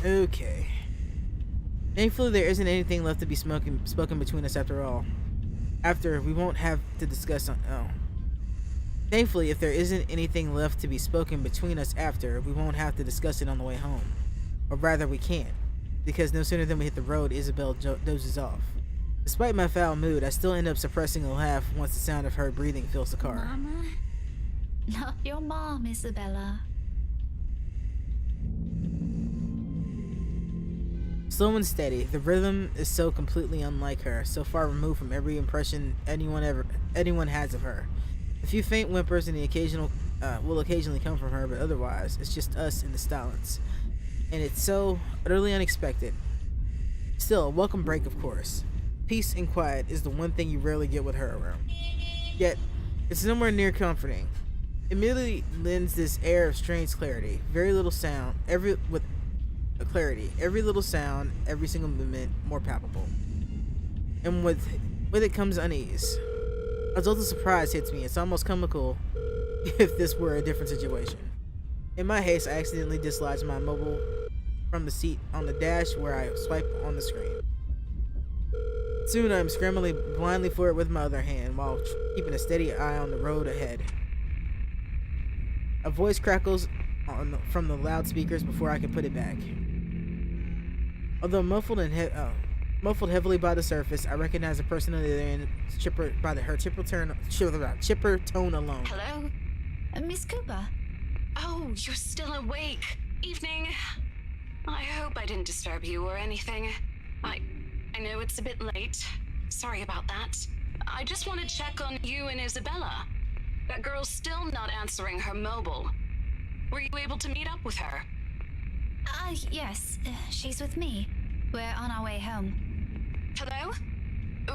Okay. Thankfully, there isn't anything left to be spoken between us after all. After, we won't have to discuss on. Oh. Thankfully, if there isn't anything left to be spoken between us after, we won't have to discuss it on the way home. Or rather, we can't. Because no sooner than we hit the road, Isabel dozes off. Despite my foul mood, I still end up suppressing a laugh once the sound of her breathing fills the car. Mama? Not your mom, Isabella. Slow and steady, the rhythm is so completely unlike her, so far removed from every impression anyone has of her. A few faint whimpers and will occasionally come from her, but otherwise, it's just us in the silence. And it's so utterly unexpected. Still, a welcome break, of course. Peace and quiet is the one thing you rarely get with her around. Yet, it's nowhere near comforting. It merely lends this air of strange clarity. Very little sound, every little sound, every single movement more palpable. And with it comes unease. A jolt of surprise hits me. It's almost comical if this were a different situation. In my haste, I accidentally dislodged my mobile from the seat on the dash where I swipe on the screen. Soon I'm scrambling blindly for it with my other hand while keeping a steady eye on the road ahead. A voice crackles from the loudspeakers before I can put it back. Although muffled heavily by the surface, I recognize the person on the other end her chipper tone alone. Hello? Miss Cooper? Oh, you're still awake. Evening. I hope I didn't disturb you or anything. I know it's a bit late. Sorry about that. I just want to check on you and Isabella. That girl's still not answering her mobile. Were you able to meet up with her? Yes. She's with me. We're on our way home. Hello?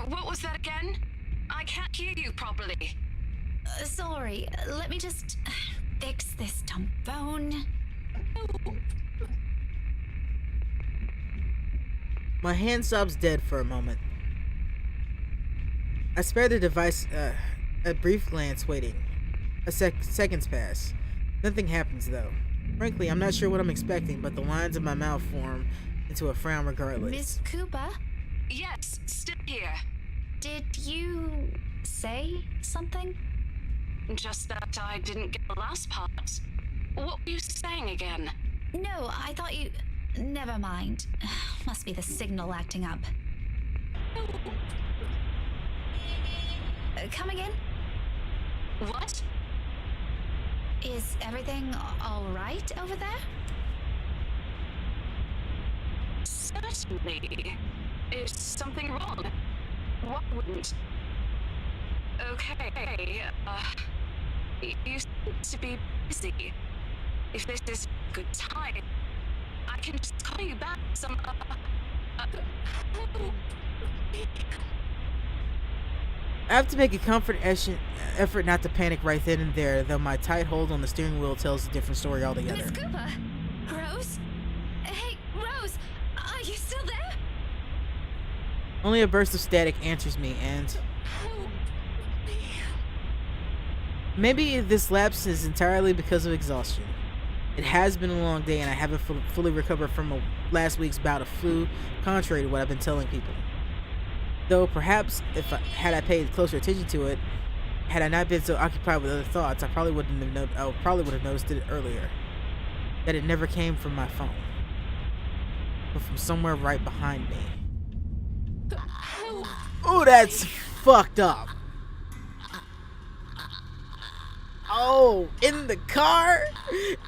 What was that again? I can't hear you properly. Sorry. Let me just fix this dumb phone. My hand stops dead for a moment. I spare the device a brief glance, waiting. Seconds pass. Nothing happens, though. Frankly, I'm not sure what I'm expecting, but the lines of my mouth form into a frown regardless. Miss Cooper? Yes, still here. Did you say something? Just that I didn't get the last part. What were you saying again? No, I thought you... Never mind. Must be the signal acting up. Come again? What? Is everything all right over there? Certainly. Is something wrong? What wouldn't? Okay, you seem to be busy. If this is a good time, I can just call you back some, I have to make a effort not to panic right then and there, though my tight hold on the steering wheel tells a different story altogether. Miss Cooper? Rose? Hey, Rose! Are you still there? Only a burst of static answers me, and... maybe this lapse is entirely because of exhaustion. It has been a long day and I haven't fully recovered from last week's bout of flu, contrary to what I've been telling people. Though perhaps had I paid closer attention to it, had I not been so occupied with other thoughts, I probably would have noticed it earlier. That it never came from my phone, but from somewhere right behind me. Oh, that's fucked up. Oh, in the car?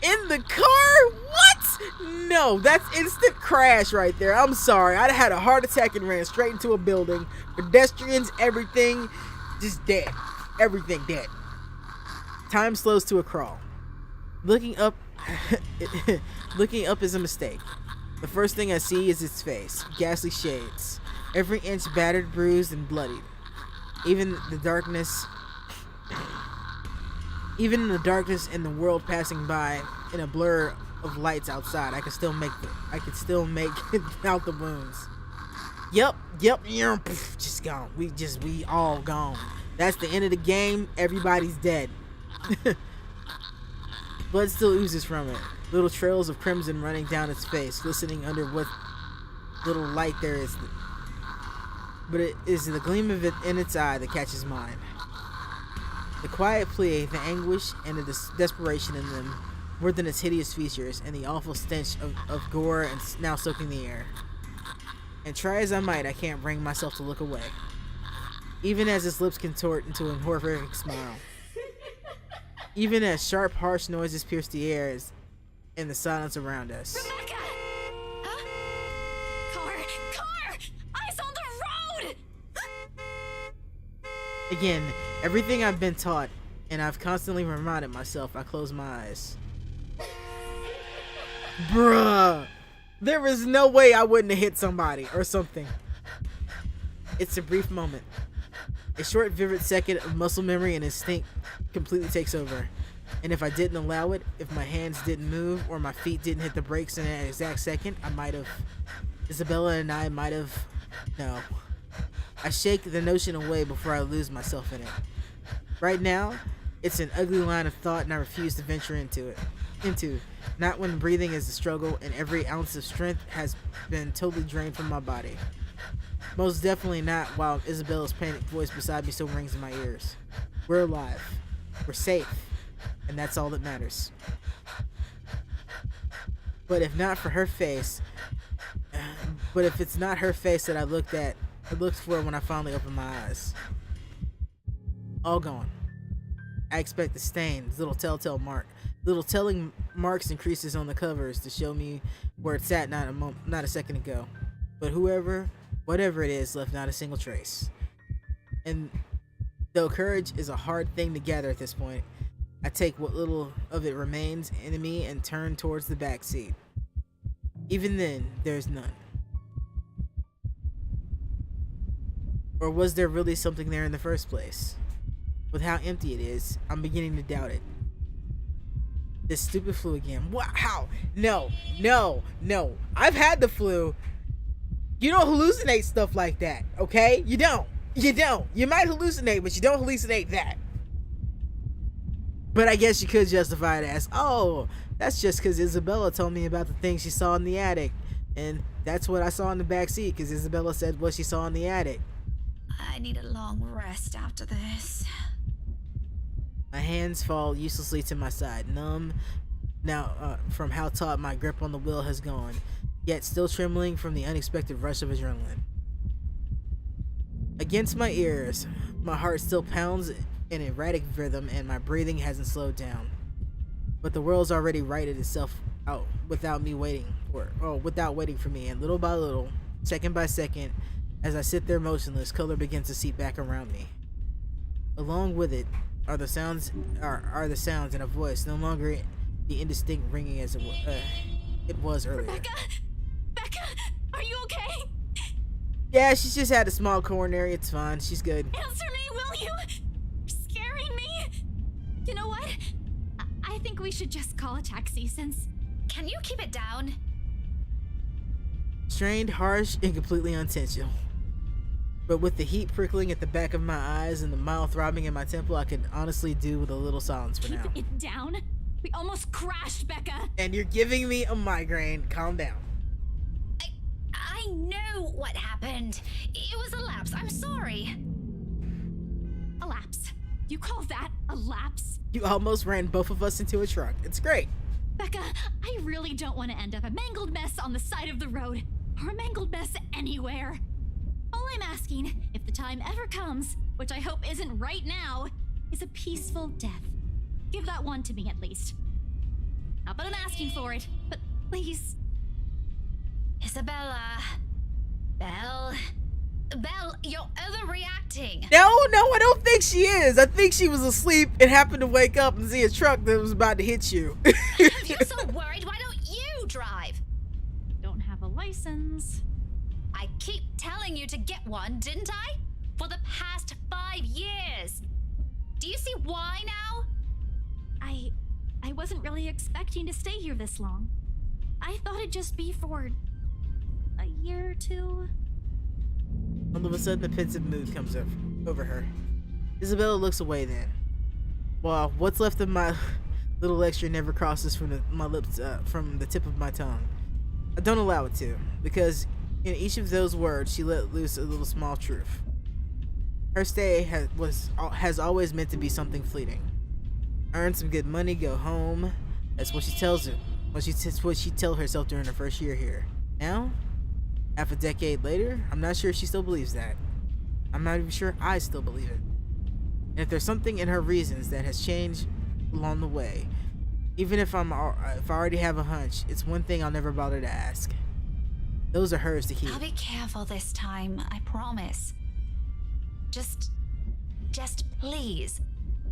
In the car? What? No, that's instant crash right there. I'm sorry. I'd had a heart attack and ran straight into a building. Pedestrians, everything, just dead. Everything dead. Time slows to a crawl. Looking up is a mistake. The first thing I see is its face. Ghastly shades. Every inch battered, bruised, and bloodied. Even in the darkness and the world passing by in a blur of lights outside, I could still make out the wounds. Yep, just gone. We all gone. That's the end of the game. Everybody's dead. Blood still oozes from it. little trails of crimson running down its face, glistening under what little light there is. But it is the gleam of it in its eye that catches mine. The quiet plea, the anguish, and the desperation in them, more than its hideous features, and the awful stench of gore and now soaking the air. And try as I might, I can't bring myself to look away, even as its lips contort into a horrific smile. Even as sharp, harsh noises pierce the air and the silence around us. Rebecca! Huh? Car! Eyes on the road! Again, everything I've been taught, and I've constantly reminded myself, I close my eyes. Bruh! There is no way I wouldn't have hit somebody or something. It's a brief moment. A short, vivid second of muscle memory and instinct completely takes over. And if I didn't allow it, if my hands didn't move or my feet didn't hit the brakes in that exact second, I might have. Isabella and I might have. No. I shake the notion away before I lose myself in it. Right now, it's an ugly line of thought and I refuse to venture into it. Not when breathing is a struggle and every ounce of strength has been totally drained from my body. Most definitely not while Isabella's panicked voice beside me still rings in my ears. We're alive. We're safe. And that's all that matters. But if not for her face, but if it's not her face that I looked for when I finally opened my eyes. All gone. I expect the stains, little telling marks and creases on the covers to show me where it's at not a second ago. But whatever it is, left not a single trace. And though courage is a hard thing to gather at this point, I take what little of it remains in me and turn towards the back seat. Even then, there's none. Or was there really something there in the first place? With how empty it is, I'm beginning to doubt it. This stupid flu again. What? How? No. I've had the flu. You don't hallucinate stuff like that, okay? You don't. You might hallucinate, but you don't hallucinate that. But I guess you could justify it as, oh, that's just because Isabella told me about the things she saw in the attic. And that's what I saw in the back seat, because Isabella said what she saw in the attic. I need a long rest after this. My hands fall uselessly to my side, numb now from how taut my grip on the wheel has gone, yet still trembling from the unexpected rush of adrenaline. Against my ears, my heart still pounds in erratic rhythm and my breathing hasn't slowed down. But the world's already righted itself out without waiting for me, and little by little, second by second, as I sit there motionless, color begins to seep back around me. Along with it are the sounds and a voice, no longer the indistinct ringing as it was earlier. Becca, are you okay? Yeah, she's just had a small coronary. It's fine. She's good. Answer me, will you? You're scaring me. You know what? I think we should just call a taxi since... Can you keep it down? Strained, harsh, and completely unintentional. But with the heat prickling at the back of my eyes and the mild throbbing in my temple, I could honestly do with a little silence for now. Keep it down? We almost crashed, Becca. And you're giving me a migraine. Calm down. I know what happened. It was a lapse. I'm sorry. A lapse? You call that a lapse? You almost ran both of us into a truck. It's great. Becca, I really don't want to end up a mangled mess on the side of the road, or a mangled mess anywhere. All I'm asking, if the time ever comes, which I hope isn't right now, is a peaceful death. Give that one to me at least. Not that I'm asking for it, but please. Isabella. Belle, you're overreacting. No, I don't think she is. I think she was asleep and happened to wake up and see a truck that was about to hit you. If you're so worried, why don't you drive? Don't have a license. I keep telling you to get one, didn't I? For the past 5 years. Do you see why now? I wasn't really expecting to stay here this long. I thought it'd just be for a year or two. All of a sudden, a pensive mood comes over her. Isabella looks away then. Well, what's left of my Little extra never crosses my lips, from the tip of my tongue. I don't allow it to, because in each of those words, she let loose a little small truth. Her stay has always meant to be something fleeting. Earn some good money, go home. That's what she tells her. What she tell herself during her first year here. Now, half a decade later, I'm not sure she still believes that. I'm not even sure I still believe it. And if there's something in her reasons that has changed along the way, even if I already have a hunch, it's one thing I'll never bother to ask. Those are hers to keep. I'll be careful this time, I promise. Just please,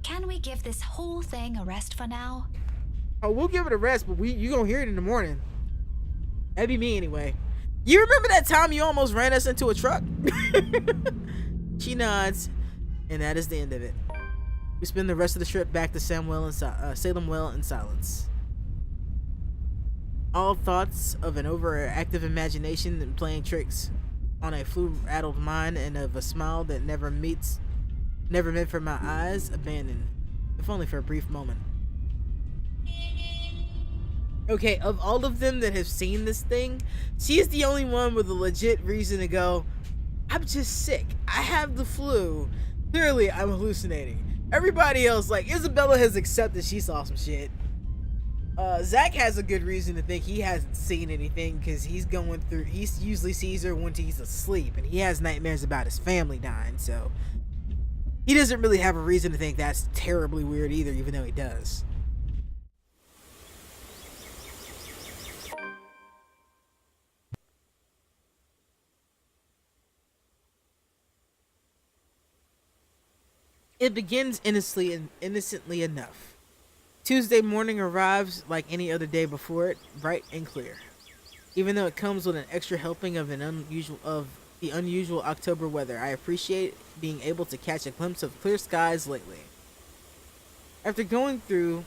can we give this whole thing a rest for now? Oh, we'll give it a rest, but you gonna hear it in the morning. That'd be me anyway. You remember that time you almost ran us into a truck? She nods, and that is the end of it. We spend the rest of the trip back to Salem Well in silence. All thoughts of an overactive imagination and playing tricks on a flu-addled mind, and of a smile that never meant for my eyes, abandoned, if only for a brief moment. Okay, of all of them that have seen this thing, she's the only one with a legit reason to go, I'm just sick. I have the flu. Clearly, I'm hallucinating. Everybody else, like Isabella, has accepted she saw some shit. Zach has a good reason to think he hasn't seen anything, because he usually sees her when he's asleep, and he has nightmares about his family dying, so he doesn't really have a reason to think that's terribly weird either, even though he does. It begins innocently enough. Tuesday morning arrives like any other day before it, bright and clear. Even though it comes with an extra helping of the unusual October weather, I appreciate being able to catch a glimpse of clear skies lately. After going through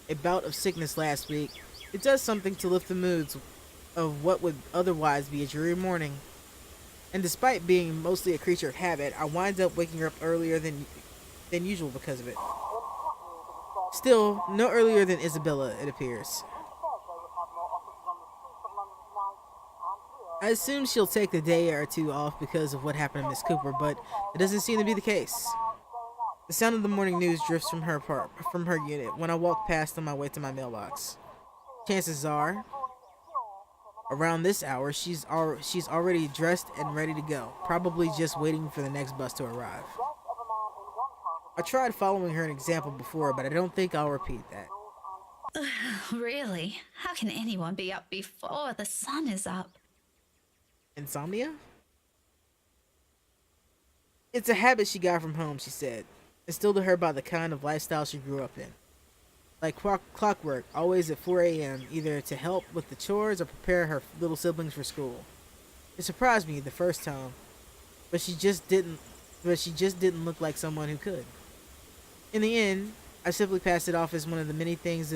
a bout of sickness last week, it does something to lift the moods of what would otherwise be a dreary morning. And despite being mostly a creature of habit, I wind up waking up earlier than usual because of it. Still, no earlier than Isabella, it appears. I assume she'll take a day or two off because of what happened to Miss Cooper, but it doesn't seem to be the case. The sound of the morning news drifts from her unit when I walk past on my way to my mailbox. Chances are, around this hour, she's already dressed and ready to go, probably just waiting for the next bus to arrive. I tried following her example before, but I don't think I'll repeat that. Really? How can anyone be up before the sun is up? Insomnia? It's a habit she got from home, she said, instilled to her by the kind of lifestyle she grew up in. Like clockwork, always at 4 a.m., either to help with the chores or prepare her little siblings for school. It surprised me the first time, but she just didn't look like someone who could. In the end, I simply passed it off as one of the many things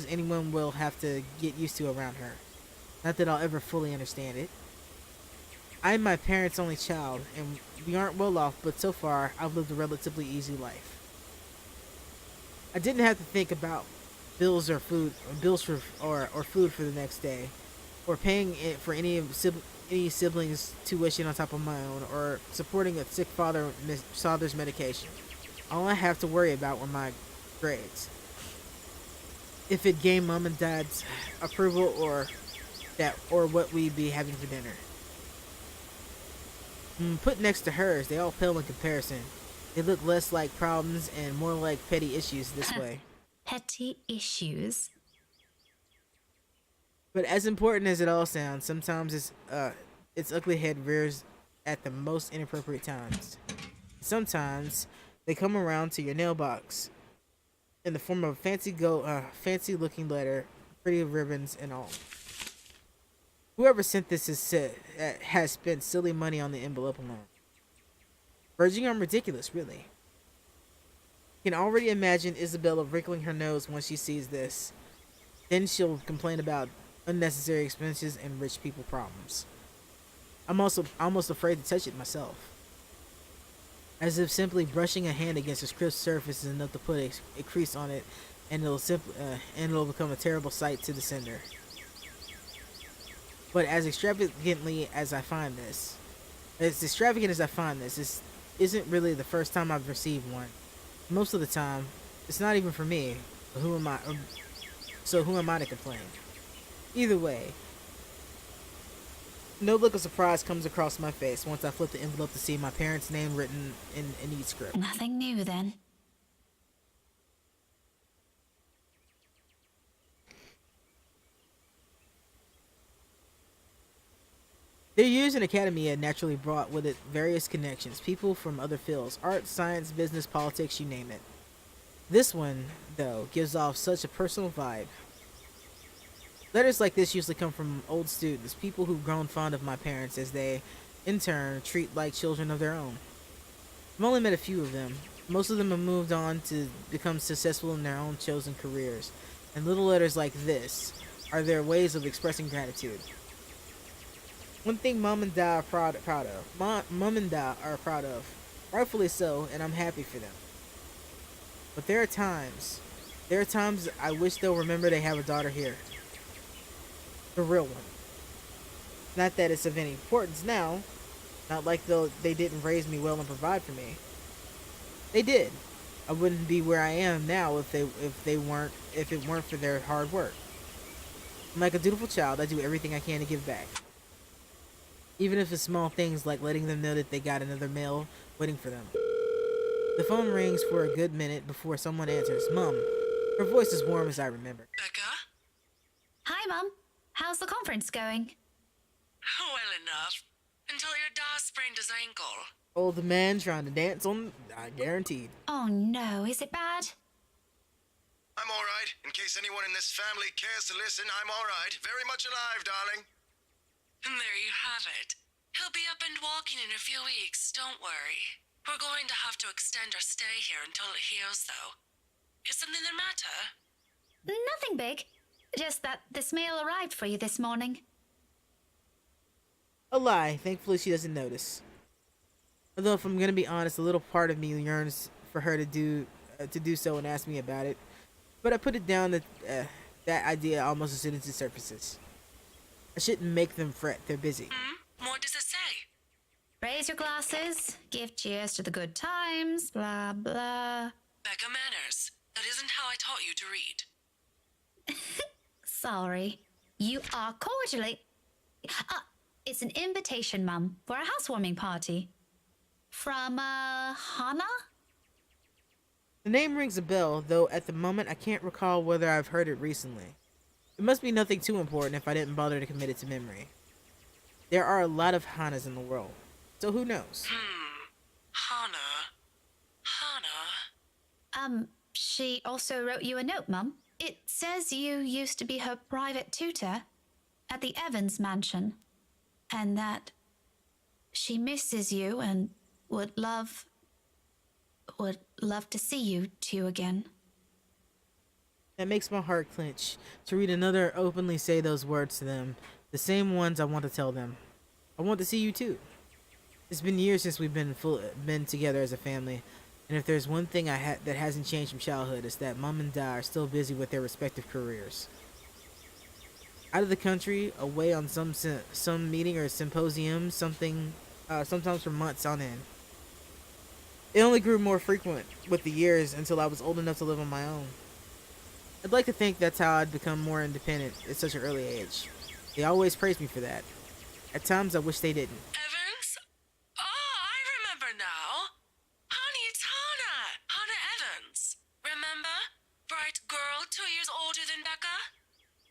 anyone will have to get used to around her. Not that I'll ever fully understand it. I'm my parents' only child, and we aren't well off, but so far, I've lived a relatively easy life. I didn't have to think about bills for food for the next day, or paying it for any siblings' tuition on top of my own, or supporting a sick father's medication. All I have to worry about were my grades. If it gained mom and dad's approval, or what we'd be having for dinner. Put next to hers, they all pale in comparison. They look less like problems and more like petty issues this way. Petty issues? But as important as it all sounds, sometimes its ugly head rears at the most inappropriate times. Sometimes they come around to your mailbox in the form of a fancy looking letter, pretty ribbons and all. Whoever sent this has spent silly money on the envelope alone. Verging on ridiculous, really. You can already imagine Isabella wrinkling her nose when she sees this. Then she'll complain about unnecessary expenses and rich people problems. I'm almost afraid to touch it myself. As if simply brushing a hand against a crisp surface is enough to put a crease on it and it'll become a terrible sight to the sender. But as extravagant as I find this isn't really the first time I've received one. Most of the time, it's not even for me. But who am I to complain? Either way, no look of surprise comes across my face once I flip the envelope to see my parents' name written in a neat script. Nothing new then. Their years in academia naturally brought with it various connections, people from other fields, art, science, business, politics, you name it. This one, though, gives off such a personal vibe. Letters like this usually come from old students, people who've grown fond of my parents as they, in turn, treat like children of their own. I've only met a few of them. Most of them have moved on to become successful in their own chosen careers, and little letters like this are their ways of expressing gratitude. One thing Mom and Dad are proud of. Mom and Dad are proud of. Rightfully so, and I'm happy for them. But there are times I wish they'll remember they have a daughter here. The real one. Not that it's of any importance now. Not like they didn't raise me well and provide for me. They did. I wouldn't be where I am now if it weren't for their hard work. I'm like a dutiful child, I do everything I can to give back. Even if it's small things like letting them know that they got another mail waiting for them. The phone rings for a good minute before someone answers. Mom. Her voice is warm as I remember. Becca? Hi, Mum. How's the conference going? Well enough. Until your dad sprained his ankle. Old man trying to dance on, guaranteed. Oh no, is it bad? I'm alright. In case anyone in this family cares to listen, I'm alright. Very much alive, darling. And there you have it. He'll be up and walking in a few weeks, don't worry. We're going to have to extend our stay here until it heals, though. Is something the matter? Nothing big. Just that this mail arrived for you this morning. A lie. Thankfully, she doesn't notice. Although, if I'm gonna be honest, a little part of me yearns for her to do so and ask me about it. But I put it down that that idea almost as soon as it surfaces. I shouldn't make them fret. They're busy. What does it say? Raise your glasses, give cheers to the good times, blah, blah. Becca manners. That isn't how I taught you to read. Sorry. You are cordially... it's an invitation, Mum, for a housewarming party. From, Hannah? The name rings a bell, though at the moment I can't recall whether I've heard it recently. It must be nothing too important if I didn't bother to commit it to memory. There are a lot of Hannahs in the world, so who knows? Hannah. She also wrote you a note, Mum. It says you used to be her private tutor at the Evans mansion, and that she misses you and would love to see you two again. That makes my heart clench to read another openly say those words to them, the same ones I want to tell them. I want to see you too. It's been years since we've been together as a family, and if there's one thing that hasn't changed from childhood, it's that Mom and Dad are still busy with their respective careers. Out of the country, away on some meeting or symposium, sometimes for months on end. It only grew more frequent with the years until I was old enough to live on my own. I'd like to think that's how I'd become more independent at such an early age. They always praised me for that. At times, I wish they didn't. Evans? Oh, I remember now. Honey, it's Hannah. Hannah Evans. Remember? Bright girl, 2 years older than Becca?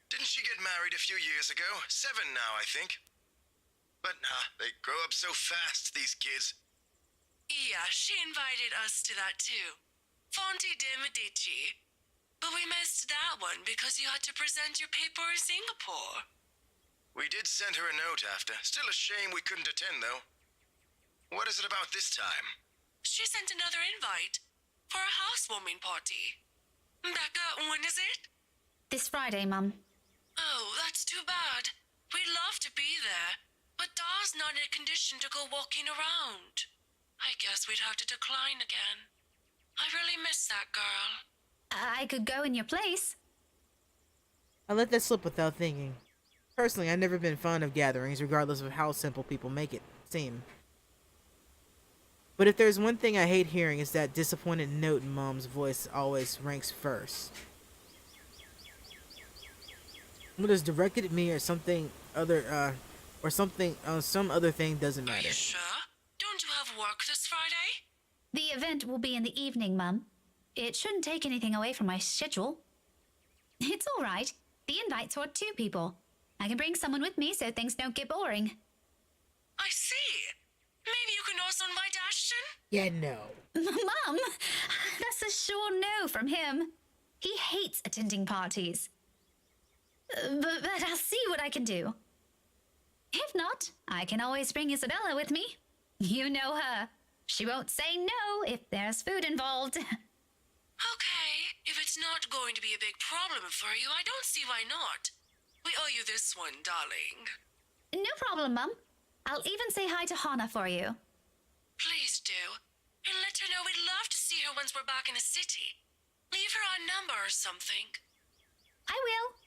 Didn't she get married a few years ago? 7 now, I think. But they grow up so fast, these kids. Yeah, she invited us to that too. Fonte de Medici. But we missed that one because you had to present your paper in Singapore. We did send her a note after. Still a shame we couldn't attend, though. What is it about this time? She sent another invite for a housewarming party. Becca, when is it? This Friday, Mum. Oh, that's too bad. We'd love to be there, but Da's not in a condition to go walking around. I guess we'd have to decline again. I really miss that girl. I could go in your place. I let that slip without thinking. Personally, I've never been fond of gatherings, regardless of how simple people make it seem. But if there's one thing I hate hearing, is that disappointed note in Mom's voice always ranks first. Whether it's directed at me or something other, some other thing doesn't Are matter. you sure? Don't you have work this Friday? The event will be in the evening, Mum. It shouldn't take anything away from my schedule. It's all right. The invite's for 2 people. I can bring someone with me so things don't get boring. I see. Maybe you can also invite Ashton? Yeah, no. Mum, that's a sure no from him. He hates attending parties. But I'll see what I can do. If not, I can always bring Isabella with me. You know her. She won't say no if there's food involved. Okay, if it's not going to be a big problem for you, I don't see why not. We owe you this one, darling. No problem, Mum. I'll even say hi to Hana for you. Please do. And let her know we'd love to see her once we're back in the city. Leave her our number or something. I will.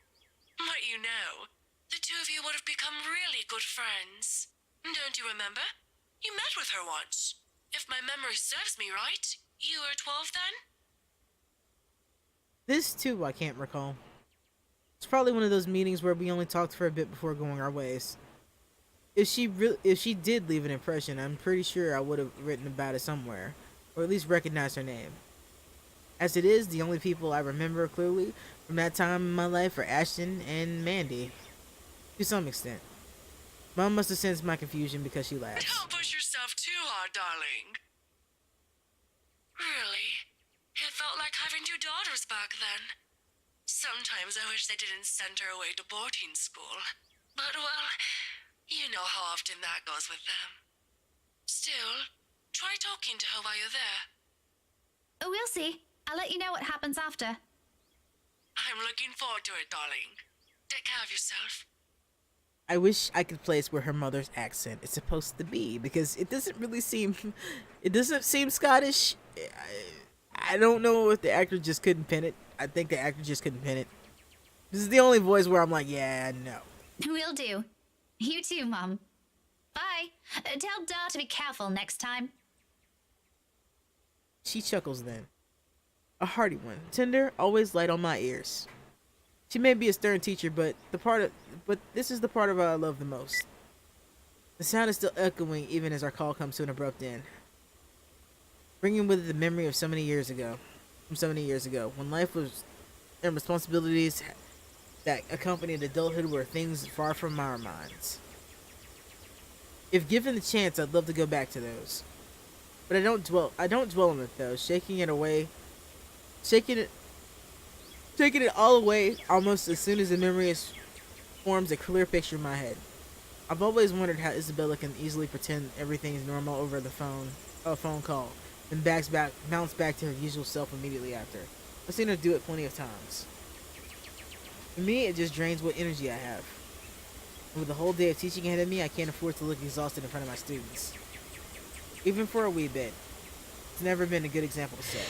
But you know, the 2 of you would have become really good friends. Don't you remember? You met with her once. If my memory serves me right, you were 12 then? This too, I can't recall. It's probably one of those meetings where we only talked for a bit before going our ways. If she did leave an impression, I'm pretty sure I would have written about it somewhere, or at least recognized her name. As it is, the only people I remember clearly from that time in my life are Ashton and Mandy, to some extent. Mom must have sensed my confusion because she laughs. Don't push yourself too hard, darling. Really? It felt like having 2 daughters back then. Sometimes I wish they didn't send her away to boarding school. But, well, you know how often that goes with them. Still, try talking to her while you're there. We'll see. I'll let you know what happens after. I'm looking forward to it, darling. Take care of yourself. I wish I could place where her mother's accent is supposed to be, because it doesn't seem Scottish. I don't know if the actor just couldn't pin it. I think the actor just couldn't pin it. This is the only voice where I'm like, yeah, no. Will do. You too, Mum. Bye. Tell Da to be careful next time. She chuckles then. A hearty one, tender, always light on my ears. She may be a stern teacher, but this is the part of her I love the most. The sound is still echoing even as our call comes to an abrupt end, bringing with it the memory of so many years ago, when life was and responsibilities that accompanied adulthood were things far from our minds. If given the chance, I'd love to go back to those, but I don't dwell on it though, taking it all away almost as soon as the memory forms a clear picture in my head. I've always wondered how Isabella can easily pretend everything is normal over the phone call, and bounce back to her usual self immediately after. I've seen her do it plenty of times. For me, it just drains what energy I have. And with the whole day of teaching ahead of me, I can't afford to look exhausted in front of my students. Even for a wee bit. It's never been a good example to set.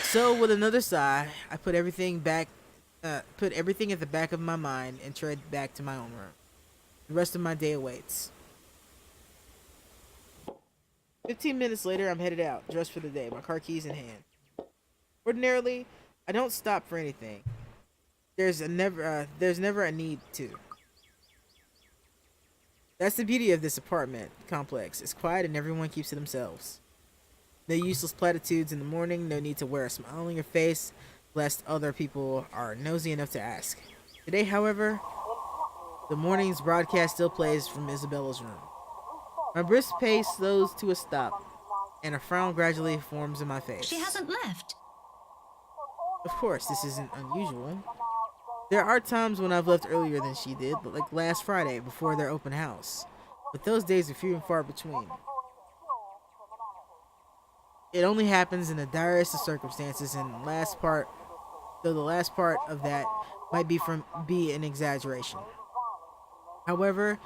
So, with another sigh, I put everything at the back of my mind and tread back to my own room. The rest of my day awaits. 15 minutes later, I'm headed out, dressed for the day, my car keys in hand. Ordinarily, I don't stop for anything. There's never a need to. That's the beauty of this apartment complex. It's quiet and everyone keeps to themselves. No useless platitudes in the morning, no need to wear a smile on your face, lest other people are nosy enough to ask. Today, however, the morning's broadcast still plays from Isabella's room. My brisk pace slows to a stop, and a frown gradually forms in my face. She hasn't left. Of course, this isn't unusual. There are times when I've left earlier than she did, like last Friday before their open house. But those days are few and far between. It only happens in the direst of circumstances, and the last part of that might be an exaggeration. However,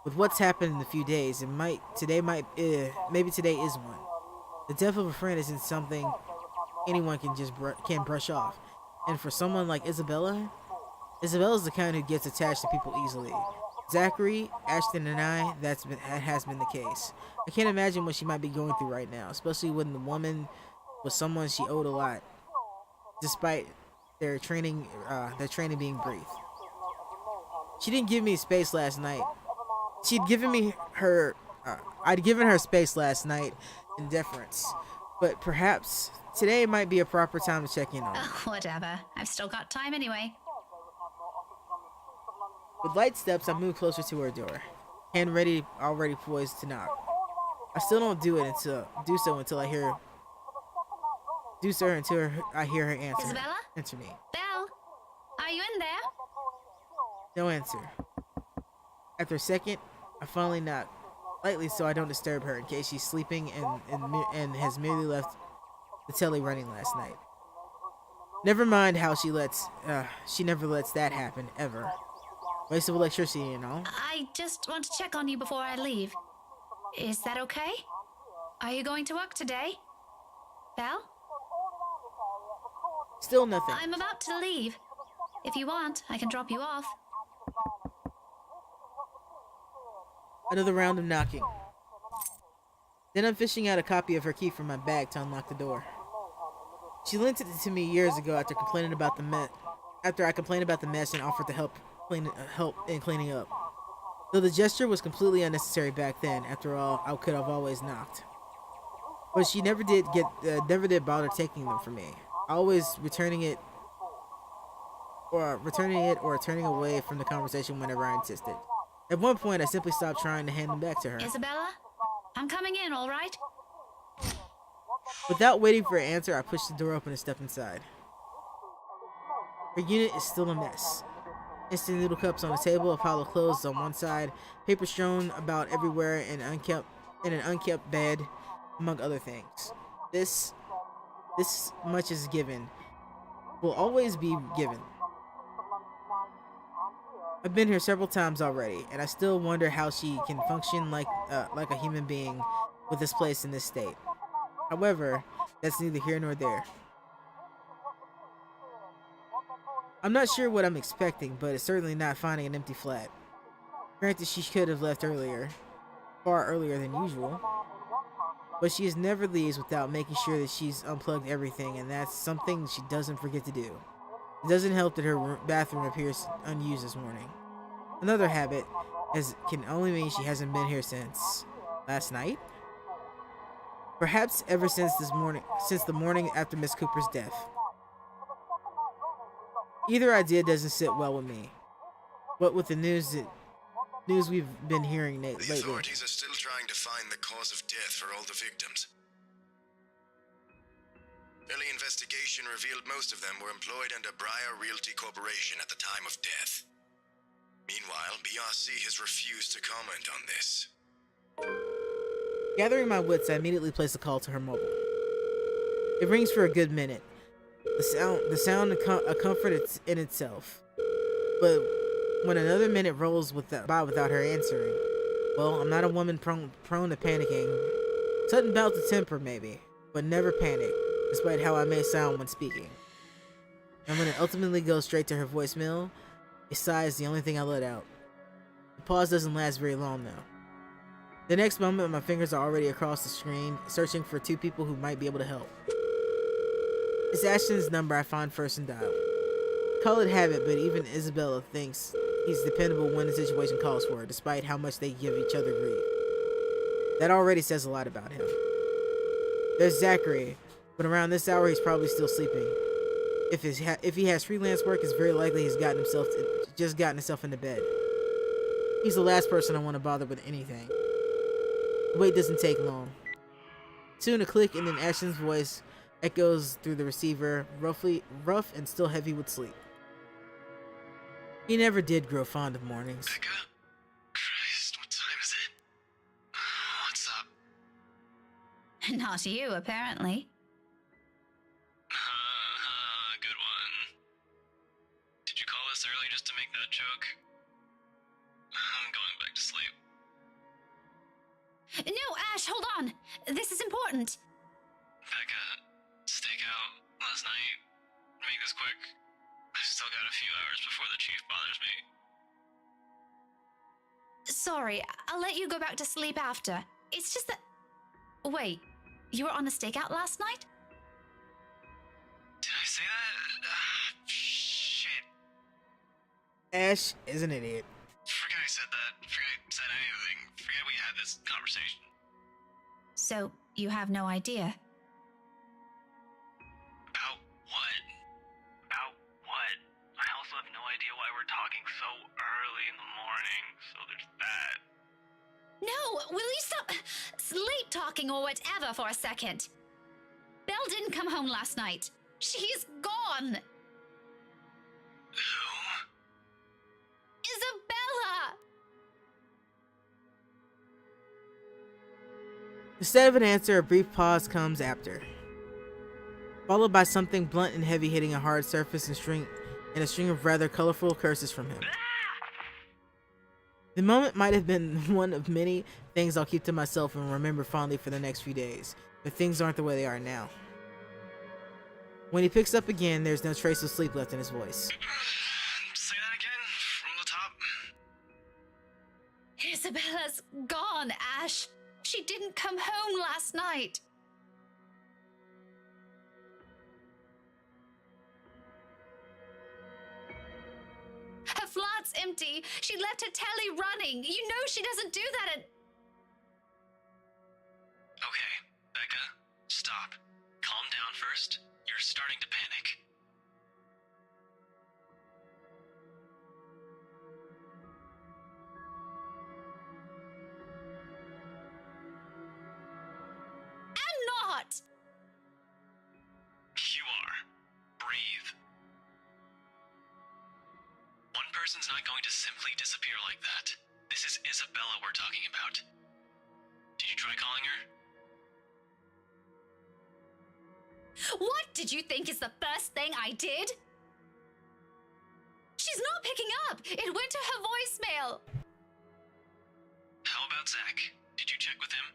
with what's happened in a few days, maybe today is one. The death of a friend isn't something anyone can brush off. And for someone like Isabella's the kind who gets attached to people easily. Zachary, Ashton, and that has been the case. I can't imagine what she might be going through right now, especially when the woman was someone she owed a lot, despite their training being brief. She didn't give me space last night. I'd given her space last night in deference, but perhaps today might be a proper time to check in on her. Whatever. I've still got time anyway. With light steps, I move closer to her door, hand ready, already poised to knock. I still don't do so until I hear her answer. Isabella? Answer me. Belle, are you in there? No answer. After a second, I finally knock, lightly so I don't disturb her in case she's sleeping and has merely left the telly running last night. Never mind how she never lets that happen, ever. Waste of electricity, you know. I just want to check on you before I leave. Is that okay? Are you going to work today? Belle? Still nothing. I'm about to leave. If you want, I can drop you off. Another round of knocking. Then I'm fishing out a copy of her key from my bag to unlock the door. She lent it to me years ago after I complained about the mess and offered to help in cleaning up. Though the gesture was completely unnecessary back then, after all, I could have always knocked. But she never did bother taking them from me. Always returning it or turning away from the conversation whenever I insisted. At one point, I simply stopped trying to hand them back to her. Isabella? I'm coming in, all right? Without waiting for an answer, I pushed the door open and stepped inside. Her unit is still a mess. Instant noodle cups on the table, a pile of clothes on one side, paper strewn about everywhere, in an unkept bed, among other things. This much is given. Will always be given. I've been here several times already, and I still wonder how she can function like a human being with this place in this state. However, that's neither here nor there. I'm not sure what I'm expecting, but it's certainly not finding an empty flat. Granted, she could have left earlier, far earlier than usual, but she never leaves without making sure that she's unplugged everything, and that's something she doesn't forget to do. It doesn't help that her bathroom appears unused this morning. Another habit, as can only mean she hasn't been here since last night? Perhaps ever since the morning after Miss Cooper's death. Either idea doesn't sit well with me. What with the news we've been hearing lately. The authorities are still trying to find the cause of death for all the victims. Early investigation revealed most of them were employed under Briar Realty Corporation at the time of death. Meanwhile, BRC has refused to comment on this. Gathering my wits, I immediately place a call to her mobile. It rings for a good minute. The sound a comfort in itself. But when another minute rolls by without her answering, well, I'm not a woman prone to panicking. Sudden bout of temper, maybe, but never panic, despite how I may sound when speaking. And when it ultimately goes straight to her voicemail, a sigh is the only thing I let out. The pause doesn't last very long, though. The next moment, my fingers are already across the screen, searching for two people who might be able to help. It's Ashton's number I find first and dial. Call it habit, but even Isabella thinks he's dependable when the situation calls for it, despite how much they give each other grief. That already says a lot about him. There's Zachary, but around this hour he's probably still sleeping. If he has freelance work, it's very likely he's just gotten himself into bed. He's the last person I want to bother with anything. The wait doesn't take long. Soon a click and then Ashton's voice echoes through the receiver, rough and still heavy with sleep. He never did grow fond of mornings. Becca? Christ, what time is it? What's up? Not you, apparently. Good one. Did you call us early just to make that joke? I'm going back to sleep. No, Ash, hold on. This is important. Becca, stay out last night. Make this quick. I've still got a few hours before the chief bothers me. Sorry, I'll let you go back to sleep after. It's just that... Wait, you were on a stakeout last night? Did I say that? Shit. Ash is an idiot. Forget I said that. Forget I said anything. Forget we had this conversation. So, you have no idea? About what? About what? I also have no idea why we're talking so early in the morning, so there's that. No, will you stop sleep talking or whatever for a second? Belle didn't come home last night. She's gone. Who? Isabella! Instead of an answer, a brief pause comes after, followed by something blunt and heavy hitting a hard surface and a string of rather colorful curses from him. The moment might have been one of many things I'll keep to myself and remember fondly for the next few days, but things aren't the way they are now. When he picks up again, there's no trace of sleep left in his voice. Say that again, from the top. Isabella's gone, Ash. She didn't come home last night. Her flat's empty. She left her telly running. You know she doesn't do that at... Okay, Becca, stop. Calm down first. You're starting to panic. I'm not! You are. Breathe. One person's not going to simply disappear like that. This is Isabella we're talking about. Did you try calling her? What did you think is the first thing I did? She's not picking up. It went to her voicemail. How about Zach? Did you check with him?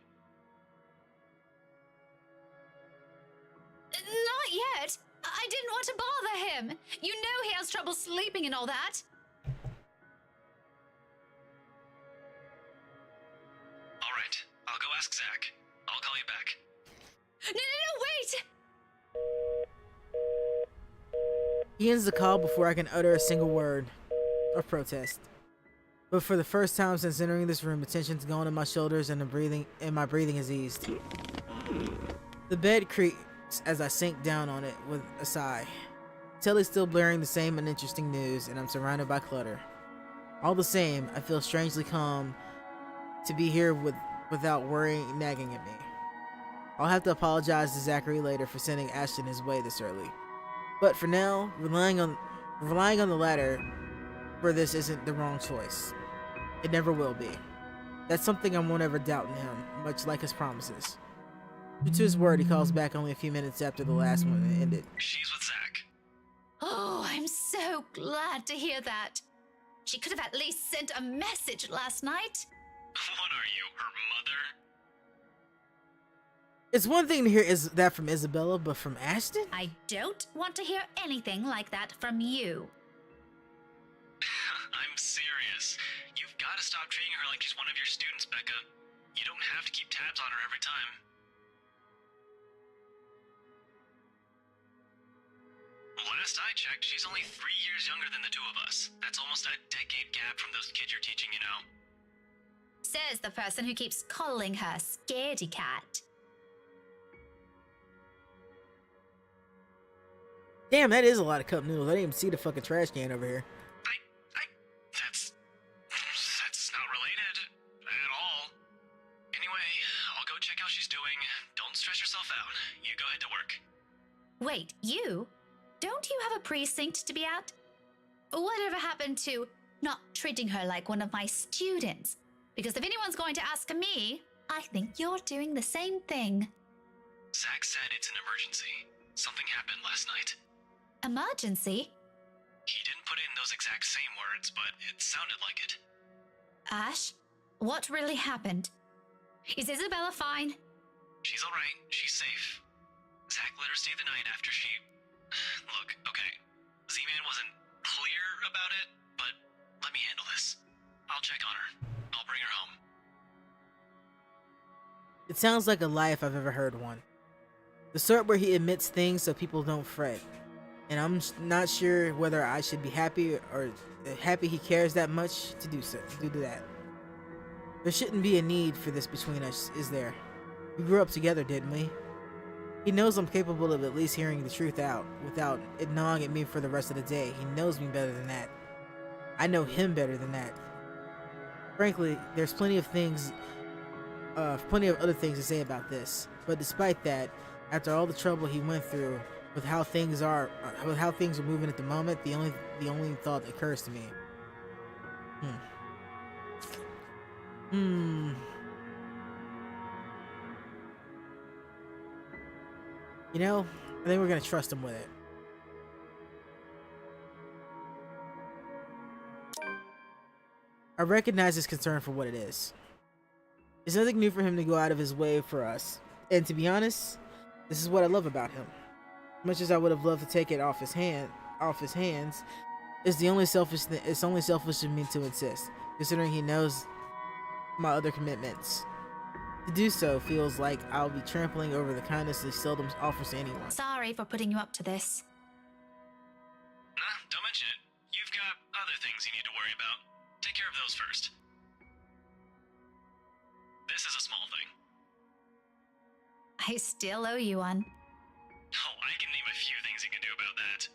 Not yet. I didn't want to bother him. You know he has trouble sleeping and all that. All right, I'll go ask Zach. I'll call you back. No, wait! He ends the call before I can utter a single word of protest. But for the first time since entering this room, the tension's gone in my shoulders and my breathing has eased. The bed creaks as I sink down on it with a sigh. Telly's still blaring the same uninteresting news, and I'm surrounded by clutter. All the same, I feel strangely calm to be here without worry nagging at me. I'll have to apologize to Zachary later for sending Ashton his way this early. But for now, relying on the latter for this isn't the wrong choice. It never will be. That's something I won't ever doubt in him, much like his promises. True to his word, he calls back only a few minutes after the last one ended. She's with Zach. Oh, I'm so glad to hear that. She could have at least sent a message last night. What are you, her mother? It's one thing to hear that from Isabella, but from Ashton? I don't want to hear anything like that from you. I'm serious. You've got to stop treating her like she's one of your students, Becca. You don't have to keep tabs on her every time. Last I checked, she's only 3 years younger than the two of us. That's almost a decade gap from those kids you're teaching, you know? Says the person who keeps calling her Scaredy Cat. Damn, that is a lot of cup noodles. I didn't even see the fucking trash can over here. That's not related at all. Anyway, I'll go check how she's doing. Don't stress yourself out. You go ahead to work. Wait, you? Don't you have a precinct to be at? Whatever happened to not treating her like one of my students? Because if anyone's going to ask me, I think you're doing the same thing. Zach said it's an emergency. Something happened last night. Emergency? He didn't put in those exact same words, but it sounded like it. Ash, what really happened? Is Isabella fine? She's alright. She's safe. Zach let her stay the night after she... Look, okay. Z-Man wasn't clear about it, but let me handle this. I'll check on her. I'll bring her home. It sounds like a lie if I've ever heard one. The sort where he admits things so people don't fret. And I'm not sure whether I should be happy or happy he cares that much to do that. There shouldn't be a need for this between us, is there? We grew up together, didn't we? He knows I'm capable of at least hearing the truth out without it gnawing at me for the rest of the day. He knows me better than that. I know him better than that. Frankly, there's plenty of other things to say about this. But despite that, after all the trouble he went through with how things are moving at the moment, the only thought that occurs to me. You know, I think we're gonna trust him with it. I recognize his concern for what it is. It's nothing new for him to go out of his way for us. And to be honest, this is what I love about him. As much as I would have loved to take it off his hands, it's only selfish of me to insist, considering he knows my other commitments. To do so feels like I'll be trampling over the kindness he seldom offers to anyone. Sorry for putting you up to this. Nah, don't mention it. You've got other things you need to worry about. Take care of those first. This is a small thing. I still owe you one. Oh, I can name a few things you can do about that.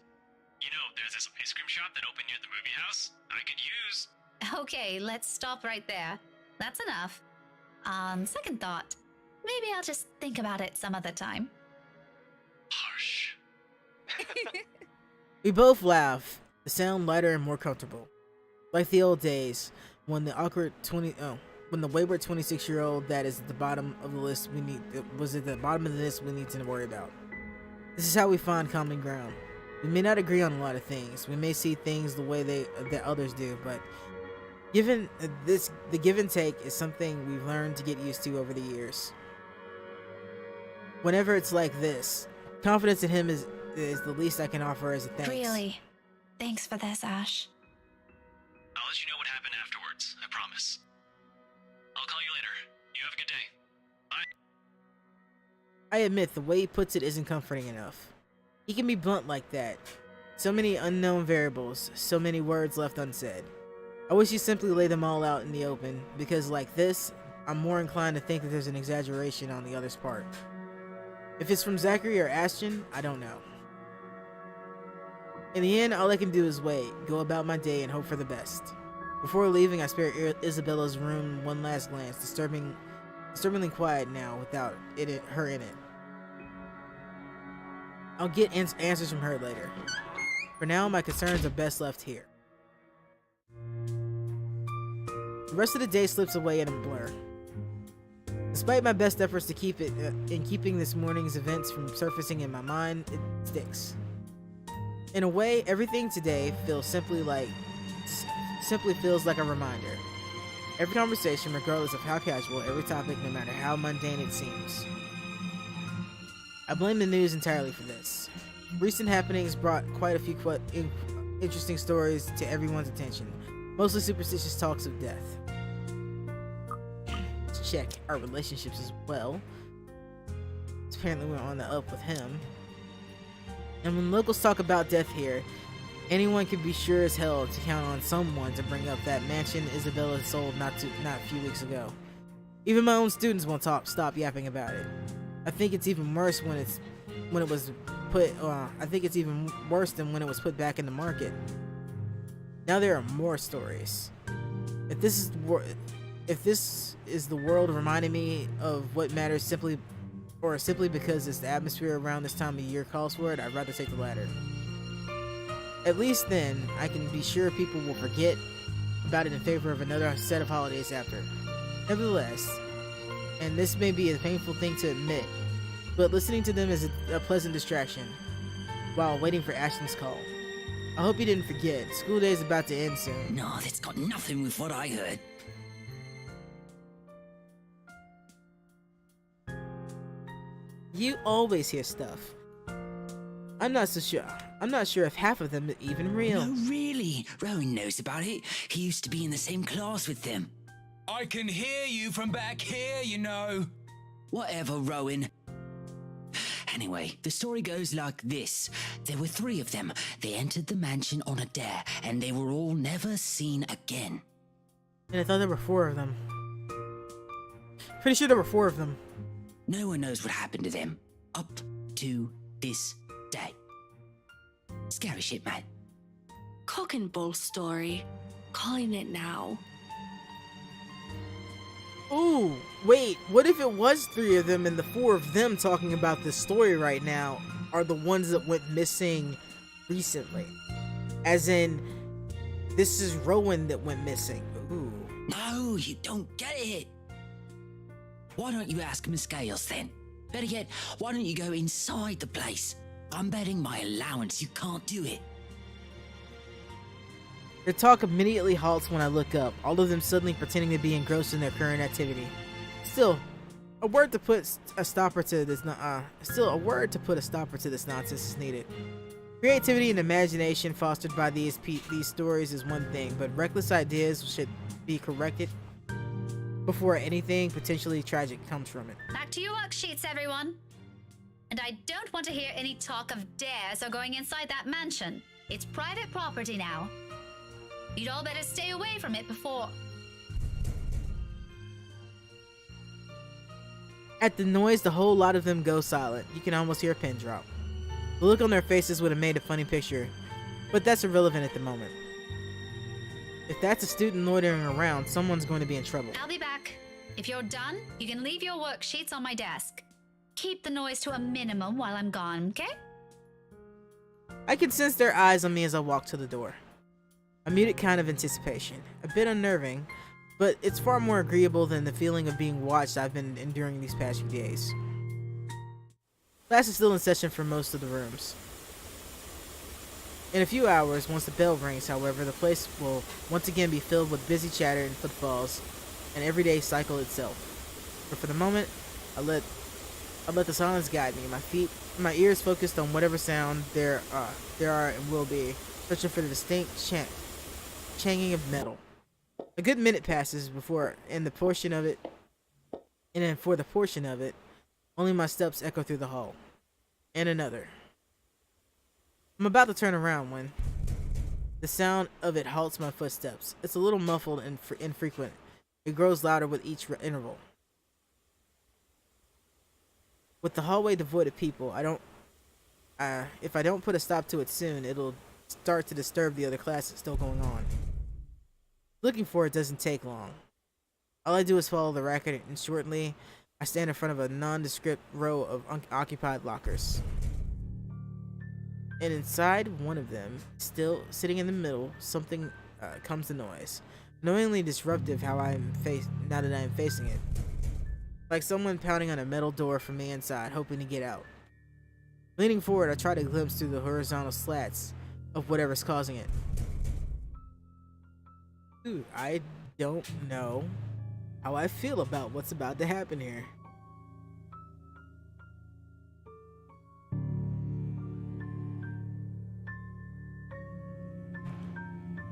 You know, there's this ice cream shop that opened near the movie house. I could use... Okay, let's stop right there. That's enough. On second thought, maybe I'll just think about it some other time. Harsh. We both laugh, the sound lighter and more comfortable. Like the old days, when the wayward 26-year-old that is at the bottom of the list was at the bottom of the list we need to worry about. This is how we find common ground. We may not agree on a lot of things. We may see things the way that others do, but the give and take is something we've learned to get used to over the years. Whenever it's like this, confidence in him is the least I can offer as a thanks. Really, thanks for this, Ash. I'll let you know what happened afterwards, I promise. I'll call you later. You have a good day. Bye. I admit the way he puts it isn't comforting enough. He can be blunt like that. So many unknown variables, so many words left unsaid. I wish he'd simply lay them all out in the open, because like this, I'm more inclined to think that there's an exaggeration on the other's part. If it's from Zachary or Ashton, I don't know. In the end, all I can do is wait, go about my day, and hope for the best. Before leaving, I spare Isabella's room one last glance, disturbingly quiet now without her in it. I'll get answers from her later. For now, my concerns are best left here. The rest of the day slips away in a blur. Despite my best efforts to keep it in keeping this morning's events from surfacing in my mind, it sticks. In a way, everything today simply feels like a reminder. Every conversation, regardless of how casual, every topic, no matter how mundane it seems. I blame the news entirely for this. Recent happenings brought quite a few interesting stories to everyone's attention, mostly superstitious talks of death. Let's check our relationships as well. Apparently we're on the up with him. And when locals talk about death here, anyone can be sure as hell to count on someone to bring up that mansion Isabella sold not a few weeks ago. Even my own students won't stop yapping about it. I think it's even worse I think it's even worse than when it was put back in the market. Now there are more stories. If this is the world reminding me of what matters simply because it's the atmosphere around this time of year calls for it, I'd rather take the latter. At least then, I can be sure people will forget about it in favor of another set of holidays after. Nevertheless, and this may be a painful thing to admit, but listening to them is a pleasant distraction while waiting for Ashton's call. I hope you didn't forget, school day is about to end soon. No, that's got nothing with what I heard. You always hear stuff. I'm not so sure. I'm not sure if half of them are even real. No, really. Rowan knows about it. He used to be in the same class with them. I can hear you from back here, you know. Whatever, Rowan. Anyway, the story goes like this. There were 3 of them. They entered the mansion on a dare, and they were all never seen again. And I thought there were 4 of them. Pretty sure there were 4 of them. No one knows what happened to them. Up to this day. Scary shit, man. Cock and bull story. Calling it now. Ooh, wait, what if it was 3 of them and the 4 of them talking about this story right now are the ones that went missing recently? As in, this is Rowan that went missing. Ooh. No, you don't get it. Why don't you ask Miss Gales then? Better yet, why don't you go inside the place? I'm betting my allowance you can't do it. Their talk immediately halts when I look up, all of them suddenly pretending to be engrossed in their current activity. Still, a word to put a stopper to this nonsense is needed. Creativity and imagination fostered by these stories is one thing, but reckless ideas should be corrected before anything potentially tragic comes from it. Back to your worksheets, everyone. And I don't want to hear any talk of dares or going inside that mansion. It's private property now. You'd all better stay away from it before... At the noise, the whole lot of them go silent. You can almost hear a pin drop. The look on their faces would have made a funny picture, but that's irrelevant at the moment. If that's a student loitering around, someone's going to be in trouble. I'll be back. If you're done, you can leave your worksheets on my desk. Keep the noise to a minimum while I'm gone, okay? I can sense their eyes on me as I walk to the door. A muted kind of anticipation. A bit unnerving, but it's far more agreeable than the feeling of being watched I've been enduring these past few days. Class is still in session for most of the rooms. In a few hours, once the bell rings, however, the place will once again be filled with busy chatter and footfalls, an everyday cycle itself. But for the moment, I let the silence guide me. My ears focused on whatever sound there are and will be, searching for the distinct changing of metal. A good minute passes before, for the portion of it, only my steps echo through the hall. And another. I'm about to turn around when the sound of it halts my footsteps. It's a little muffled and infrequent. It grows louder with each interval. With the hallway devoid of people, if I don't put a stop to it soon, it'll start to disturb the other classes still going on. Looking for it doesn't take long. All I do is follow the racket, and shortly, I stand in front of a nondescript row of unoccupied lockers. And inside one of them, still sitting in the middle, something comes to noise. Annoyingly disruptive now that I am facing it. Like someone pounding on a metal door from the inside, hoping to get out. Leaning forward, I try to glimpse through the horizontal slats of whatever's causing it. Dude, I don't know how I feel about what's about to happen here.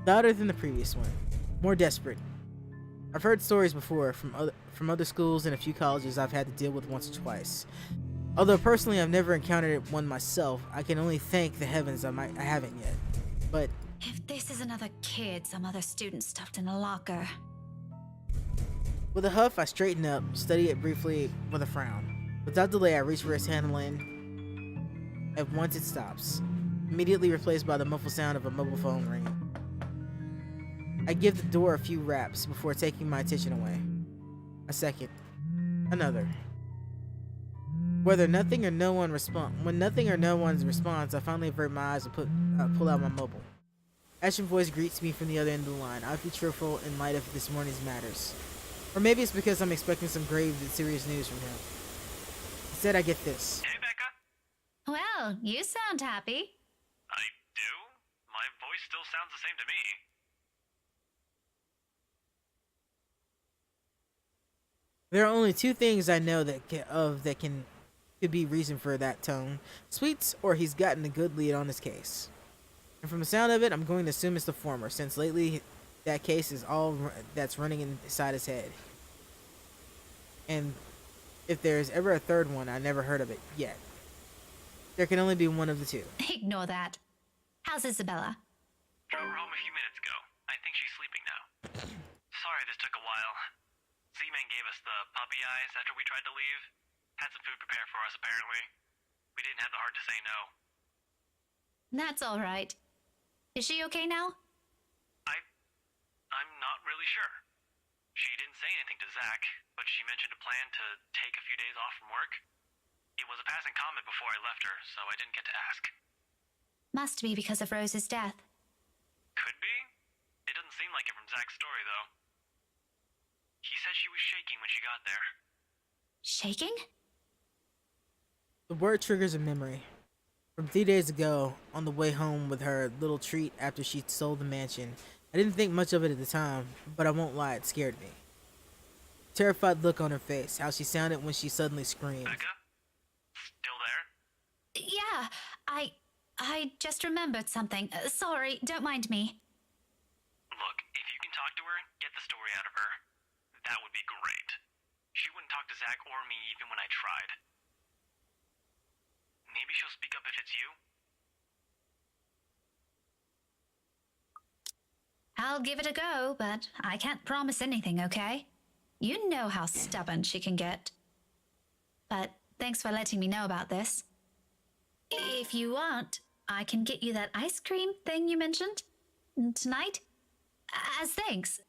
Louder than the previous one. More desperate. I've heard stories before from other schools and a few colleges I've had to deal with once or twice. Although personally I've never encountered one myself, I can only thank the heavens I haven't yet. But If this is another kid, some other student stuffed in a locker. with a huff, I straighten up, study it briefly with a frown. Without delay, I reach for its handling. At once it stops, immediately replaced by the muffled sound of a mobile phone ringing. I give the door a few raps before taking my attention away. A second. Another. When nothing or no one's response, I finally avert my eyes and pull out my mobile. Ashen voice greets me from the other end of the line. I'll be cheerful in light of this morning's matters. Or maybe it's because I'm expecting some grave and serious news from him. Instead, I get this. Hey, Becca. Well, you sound happy. I do? My voice still sounds the same to me. There are only 2 things I know that can could be reason for that tone. Sweets, or he's gotten a good lead on his case. And from the sound of it, I'm going to assume it's the former, since lately that case is all that's running inside his head. And if there's ever a third one, I never heard of it yet. There can only be one of the two. Ignore that. How's Isabella? Drove her home a few minutes ago. I think she's sleeping now. Sorry this took a while. Z-Man gave us the puppy eyes after we tried to leave. Had some food prepared for us, apparently. We didn't have the heart to say no. That's all right. Is she okay now? I'm not really sure. She didn't say anything to Zach, but she mentioned a plan to take a few days off from work. It was a passing comment before I left her, so I didn't get to ask. Must be because of Rose's death. Could be. It doesn't seem like it from Zach's story, though. He said she was shaking when she got there. Shaking? The word triggers a memory. From 3 days ago, on the way home with her little treat after she sold the mansion. I didn't think much of it at the time, but I won't lie, it scared me. Terrified look on her face, how she sounded when she suddenly screamed. Becca? Still there? Yeah, I just remembered something. Sorry, don't mind me. Look, if you can talk to her, get the story out of her. That would be great. She wouldn't talk to Zach or me even when I tried. Maybe she'll speak up if it's you? I'll give it a go, but I can't promise anything, okay? You know how stubborn she can get. But thanks for letting me know about this. If you want, I can get you that ice cream thing you mentioned tonight. As thanks.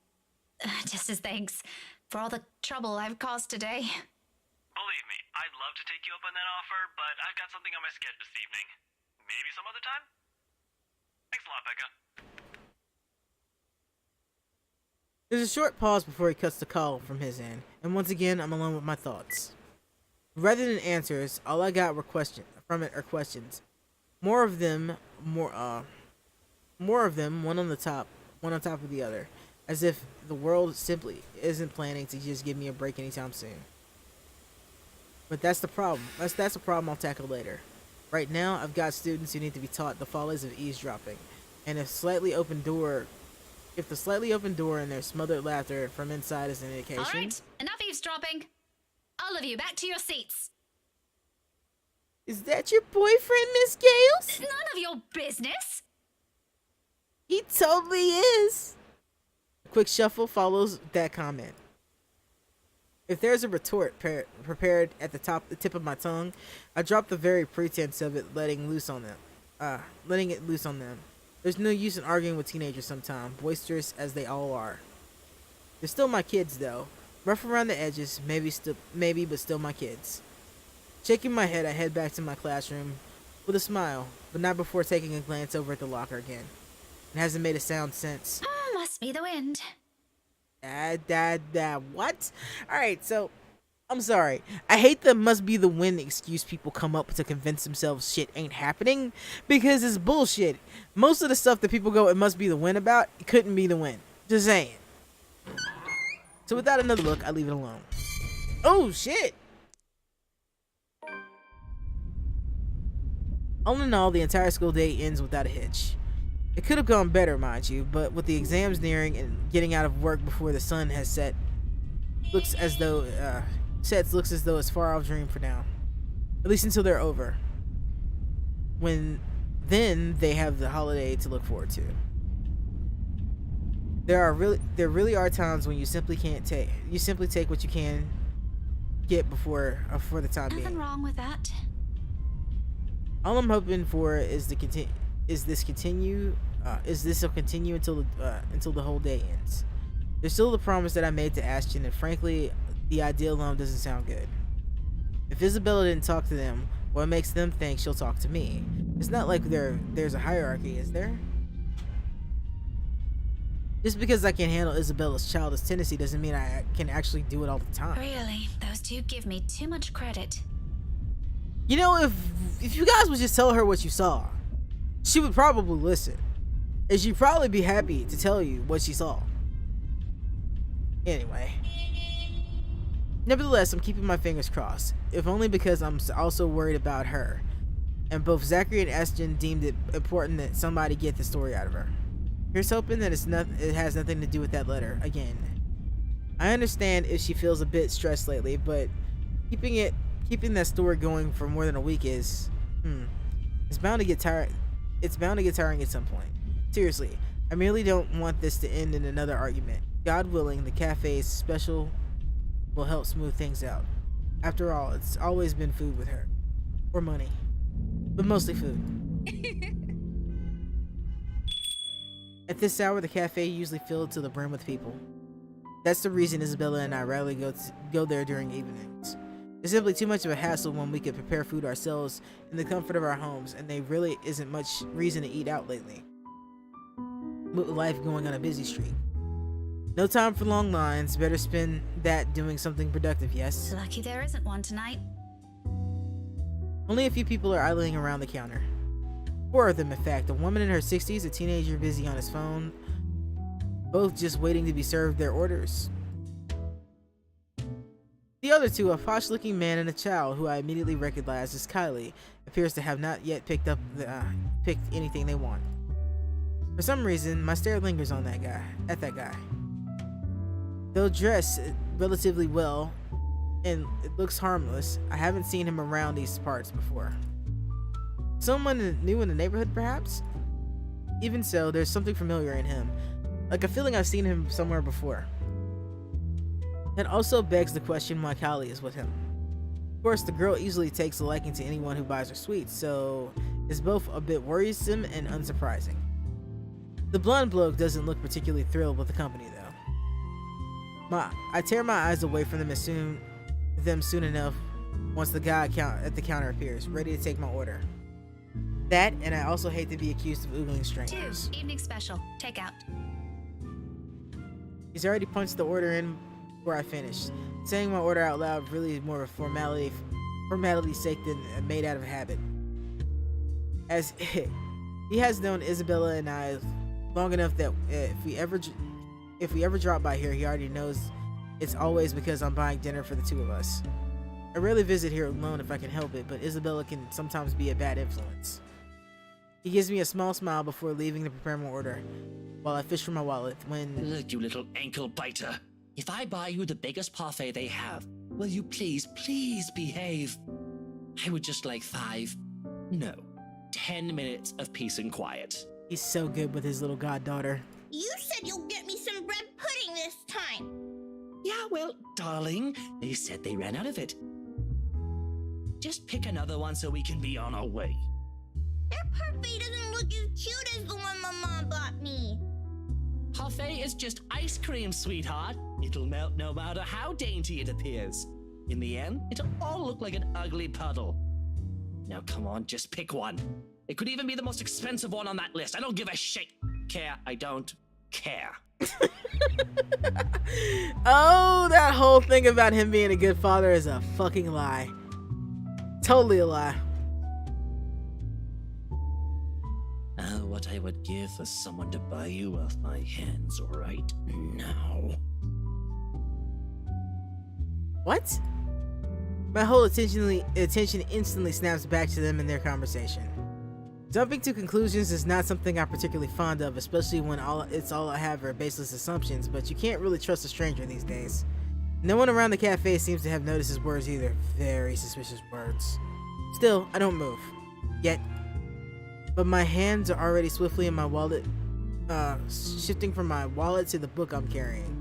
Just as thanks for all the trouble I've caused today. Believe me, I'd love to take you up on that offer, but I've got something on my schedule this evening. Maybe some other time? Thanks a lot, Becca. There's a short pause before he cuts the call from his end, and once again, I'm alone with my thoughts. Rather than answers, all I got were questions. More of them, one on top of the other, as if the world simply isn't planning to just give me a break anytime soon. But that's the problem. That's a problem I'll tackle later. Right now, I've got students who need to be taught the follies of eavesdropping, and if the slightly open door and their smothered laughter from inside is an indication. All right, enough eavesdropping. All of you, back to your seats. Is that your boyfriend, Miss Gales? None of your business. He totally is. A quick shuffle follows that comment. If there's a retort prepared at the tip of my tongue, I drop the very pretense of it letting it loose on them. There's no use in arguing with teenagers sometimes, boisterous as they all are. They're still my kids, though. Rough around the edges, maybe, but still my kids. Shaking my head, I head back to my classroom with a smile, but not before taking a glance over at the locker again. It hasn't made a sound since. Must be the wind. What? Alright, so, I'm sorry. I hate the must be the wind excuse people come up to convince themselves shit ain't happening, because it's bullshit. Most of the stuff that people go, it must be the wind about, it couldn't be the wind. Just saying. So without another look, I leave it alone. Oh, shit! All in all, the entire school day ends without a hitch. It could have gone better, mind you, but with the exams nearing and getting out of work before the sun has set, looks as though it's a far off dream for now. At least until they're over. Then they have the holiday to look forward to. There really are times when you simply take what you can get for the time being. Nothing wrong with that. All I'm hoping for is this will continue until the whole day ends. There's still the promise that I made to Ashton, and frankly, the idea alone doesn't sound good. If Isabella didn't talk to them, what makes them think she'll talk to me? It's not like there's a hierarchy, is there? Just because I can handle Isabella's childish tendency doesn't mean I can actually do it all the time. Really, those two give me too much credit. You know, if you guys would just tell her what you saw, she would probably listen. And she'd probably be happy to tell you what she saw. Anyway. Nevertheless, I'm keeping my fingers crossed, if only because I'm also worried about her. And both Zachary and Eston deemed it important that somebody get the story out of her. Here's hoping that it has nothing to do with that letter again. I understand if she feels a bit stressed lately, but keeping that story going for more than a week is, it's bound to get tired. It's bound to get tiring at some point. Seriously, I merely don't want this to end in another argument. God willing, the cafe's special will help smooth things out. After all, it's always been food with her. Or money. But mostly food. At this hour, the cafe usually filled to the brim with people. That's the reason Isabella and I rarely go there during evenings. It's simply too much of a hassle when we could prepare food ourselves in the comfort of our homes, and there really isn't much reason to eat out lately. With life going on a busy street. No time for long lines, better spend that doing something productive, yes? Lucky there isn't one tonight. Only a few people are idling around the counter. 4 of them, in fact. A woman in her 60s, a teenager busy on his phone, both just waiting to be served their orders. The other 2, a posh-looking man and a child who I immediately recognized as Kylie, appears to have not yet picked anything they want. For some reason, my stare lingers on that guy. Though dressed relatively well and it looks harmless, I haven't seen him around these parts before. Someone new in the neighborhood, perhaps? Even so, there's something familiar in him, like a feeling I've seen him somewhere before. That also begs the question why Kylie is with him. Of course, the girl easily takes a liking to anyone who buys her sweets, so it's both a bit worrisome and unsurprising. The blonde bloke doesn't look particularly thrilled with the company, though. I tear my eyes away from them soon enough once the guy at the counter appears, ready to take my order. That, and I also hate to be accused of oogling strangers. 2, evening special, takeout. He's already punched the order in before I finished. Saying my order out loud really is more of a formality's sake than made out of habit. As he has known Isabella and I long enough that if we ever drop by here, he already knows it's always because I'm buying dinner for the 2 of us. I rarely visit here alone if I can help it, but Isabella can sometimes be a bad influence. He gives me a small smile before leaving to prepare my order, while I fish for my wallet when... Look, you little ankle biter. If I buy you the biggest parfait they have, will you please behave? I would just like 10 minutes of peace and quiet. He's so good with his little goddaughter. You said you'll get me some bread pudding this time. Yeah, well, darling, they said they ran out of it. Just pick another one so we can be on our way. Their parfait doesn't look as cute as the one my mom bought me. Parfait is just ice cream, sweetheart. It'll melt no matter how dainty it appears. In the end, it'll all look like an ugly puddle. Now come on, just pick one. It could even be the most expensive one on that list. I don't give a shit. I don't care. Oh, that whole thing about him being a good father is a fucking lie. Totally a lie. Oh, what I would give for someone to buy you off my hands right now. What? My whole attention instantly snaps back to them in their conversation. Jumping to conclusions is not something I'm particularly fond of, especially when all I have are baseless assumptions, but you can't really trust a stranger these days. No one around the cafe seems to have noticed his words either. Very suspicious words. Still, I don't move. Yet. But my hands are already swiftly in my wallet, shifting from my wallet to the book I'm carrying.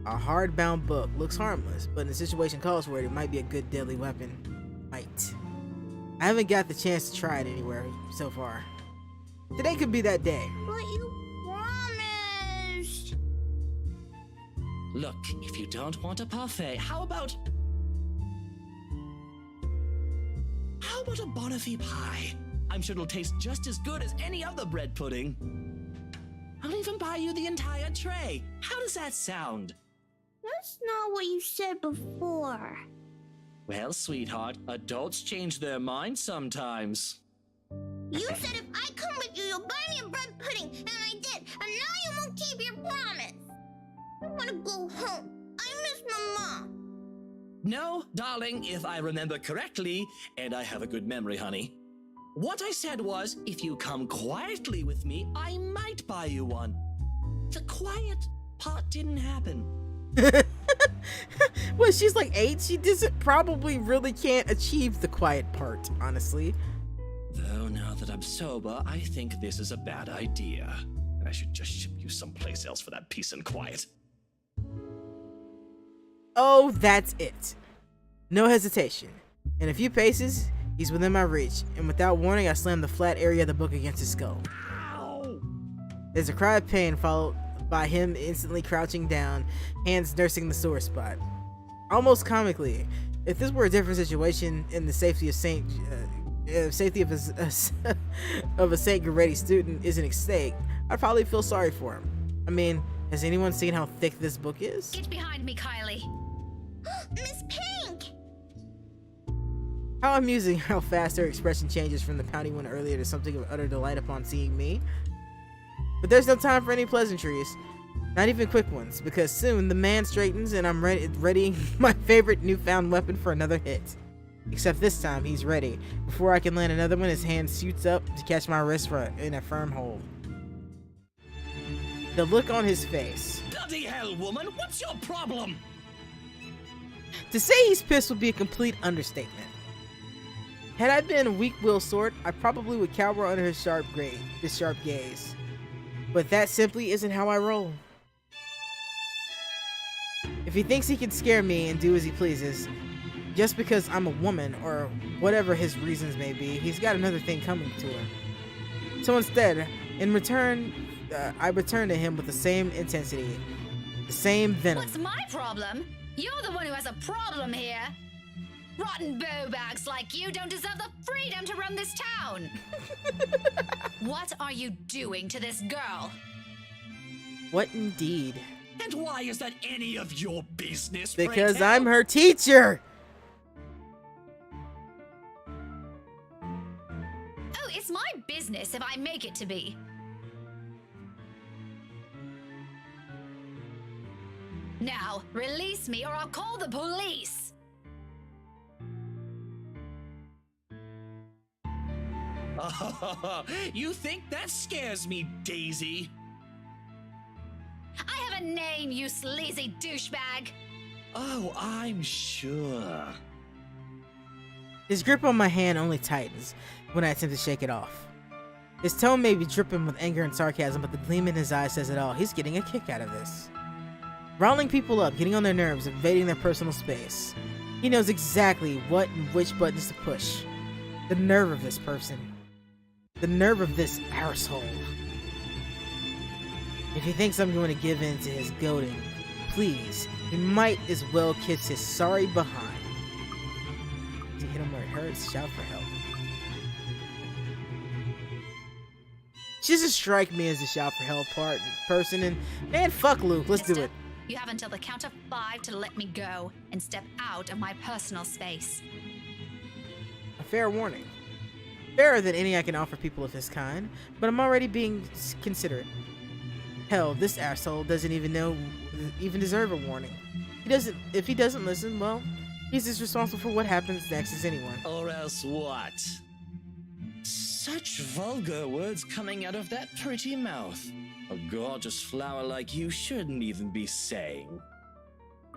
A hardbound book. Looks harmless, but in the situation calls for it, it might be a good deadly weapon. Might. I haven't got the chance to try it anywhere so far. Today could be that day. But you promised. Look, if you don't want a parfait, how about a Bonifay pie? I'm sure it'll taste just as good as any other bread pudding. I'll even buy you the entire tray. How does that sound? That's not what you said before. Well, sweetheart, adults change their minds sometimes. You said if I come with you, you'll buy me a bread pudding, and I did, and now you won't keep your promise. I want to go home. I miss my mom. No, darling, if I remember correctly, and I have a good memory, honey. What I said was, if you come quietly with me, I might buy you one. The quiet part didn't happen. Well, she's like 8. She doesn't probably really can't achieve the quiet part, honestly. Though now that I'm sober, I think this is a bad idea. I should just ship you someplace else for that peace and quiet. Oh, that's it. No hesitation. In a few paces, he's within my reach, and without warning, I slam the flat area of the book against his skull. Ow! There's a cry of pain, followed by him instantly crouching down, hands nursing the sore spot. Almost comically, if this were a different situation in the safety of a Saint Gereti student isn't at stake, I'd probably feel sorry for him. I mean, has anyone seen how thick this book is? Get behind me, Kylie. Miss Pink! How amusing how fast her expression changes from the pouty one earlier to something of utter delight upon seeing me. But there's no time for any pleasantries, not even quick ones, because soon the man straightens and I'm readying my favorite newfound weapon for another hit. Except this time he's ready. Before I can land another one, his hand shoots up to catch my wrist in a firm hold. The look on his face. Bloody hell, woman, what's your problem? To say he's pissed would be a complete understatement. Had I been a weak-willed sort, I probably would cower under his sharp gaze. But that simply isn't how I roll. If he thinks he can scare me and do as he pleases, just because I'm a woman, or whatever his reasons may be, he's got another thing coming to him. So instead, in return, I return to him with the same intensity, the same venom. What's my problem? You're the one who has a problem here. Rotten bowbags like you don't deserve the freedom to run this town. What are you doing to this girl? What indeed? And why is that any of your business? Because pray I'm tell? her teacher! Oh, it's my business if I make it to be. Now, release me or I'll call the police. You think that scares me, Daisy? I have a name, you sleazy douchebag. Oh, I'm sure. His grip on my hand only tightens when I attempt to shake it off. His tone may be dripping with anger and sarcasm, but the gleam in his eye says it all. He's getting a kick out of this. Riling people up, getting on their nerves, invading their personal space. He knows exactly what and which buttons to push. The nerve of this person. The nerve of this arsehole. If he thinks I'm going to give in to his goading, please, he might as well kiss his sorry behind. To hit him where it hurts, shout for help. She doesn't strike me as the shout for help person, and man, fuck Luke, let's do Mister, it. You have until the count of 5 to let me go and step out of my personal space. A fair warning. Fairer than any I can offer people of his kind, but I'm already being considerate. Hell, this asshole doesn't even deserve a warning. If he doesn't listen, well, he's as responsible for what happens next as anyone. Or else what? Such vulgar words coming out of that pretty mouth. A gorgeous flower like you shouldn't even be saying.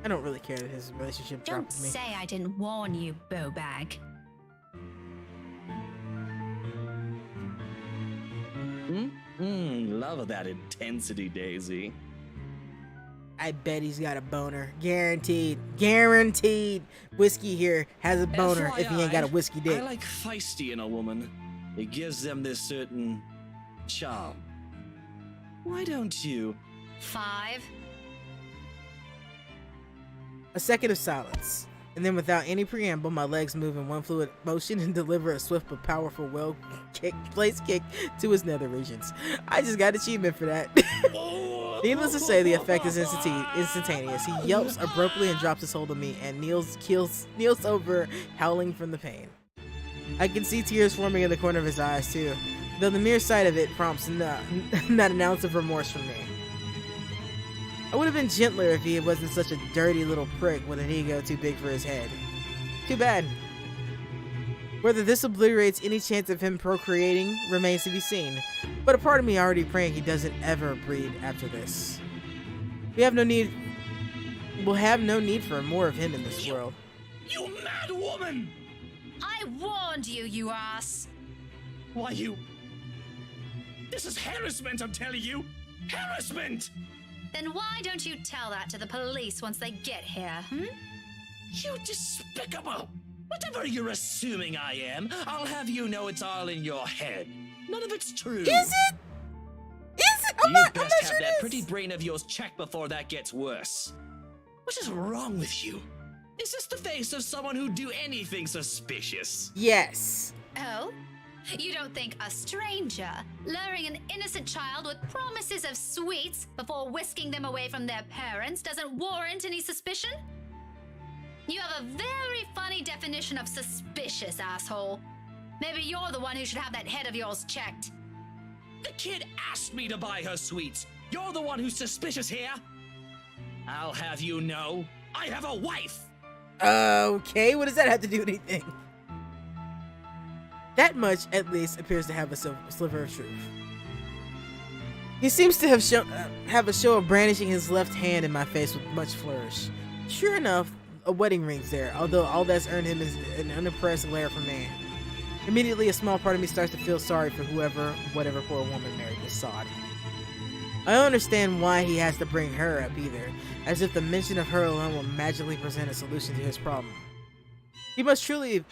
I don't really care that his relationship Don't dropped with me. say I didn't warn you, bowbag. Love that intensity, Daisy. I bet he's got a boner. Guaranteed. Guaranteed. Whiskey here has a boner if he ain't got a whiskey dick. I like feisty in a woman. It gives them this certain charm. Why don't you? 5. A second of silence. And then without any preamble, my legs move in one fluid motion and deliver a swift but powerful place kick to his nether regions. I just got achievement for that. Needless to say, the effect is instantaneous. He yelps abruptly and drops his hold of me and kneels over, howling from the pain. I can see tears forming in the corner of his eyes too, though the mere sight of it prompts not an ounce of remorse from me. I would have been gentler if he wasn't such a dirty little prick with an ego too big for his head. Too bad. Whether this obliterates any chance of him procreating remains to be seen, but a part of me already praying he doesn't ever breed after this. We'll have no need for more of him in this world. You mad woman! I warned you, you ass. Why, you... This is harassment, I'm telling you! Harassment! Then why don't you tell that to the police once they get here, You despicable! Whatever you're assuming I am, I'll have you know it's all in your head. None of it's true. Is it? Is it? I'm You not best sure have it that is. pretty brain of yours checked before that gets worse. What is wrong with you? Is this the face of someone who'd do anything suspicious? Yes. Oh? You don't think a stranger luring an innocent child with promises of sweets before whisking them away from their parents doesn't warrant any suspicion? You have a very funny definition of suspicious, asshole. Maybe you're the one who should have that head of yours checked. The kid asked me to buy her sweets. You're the one who's suspicious here. I'll have you know, I have a wife. Okay, what does that have to do with anything? That much, at least, appears to have a sliver of truth. He seems to have a show of brandishing his left hand in my face with much flourish. Sure enough, a wedding ring's there, although all that's earned him is an unimpressed glare from me. Immediately, a small part of me starts to feel sorry for whatever poor woman married this sod. I don't understand why he has to bring her up either, as if the mention of her alone will magically present a solution to his problem. She must truly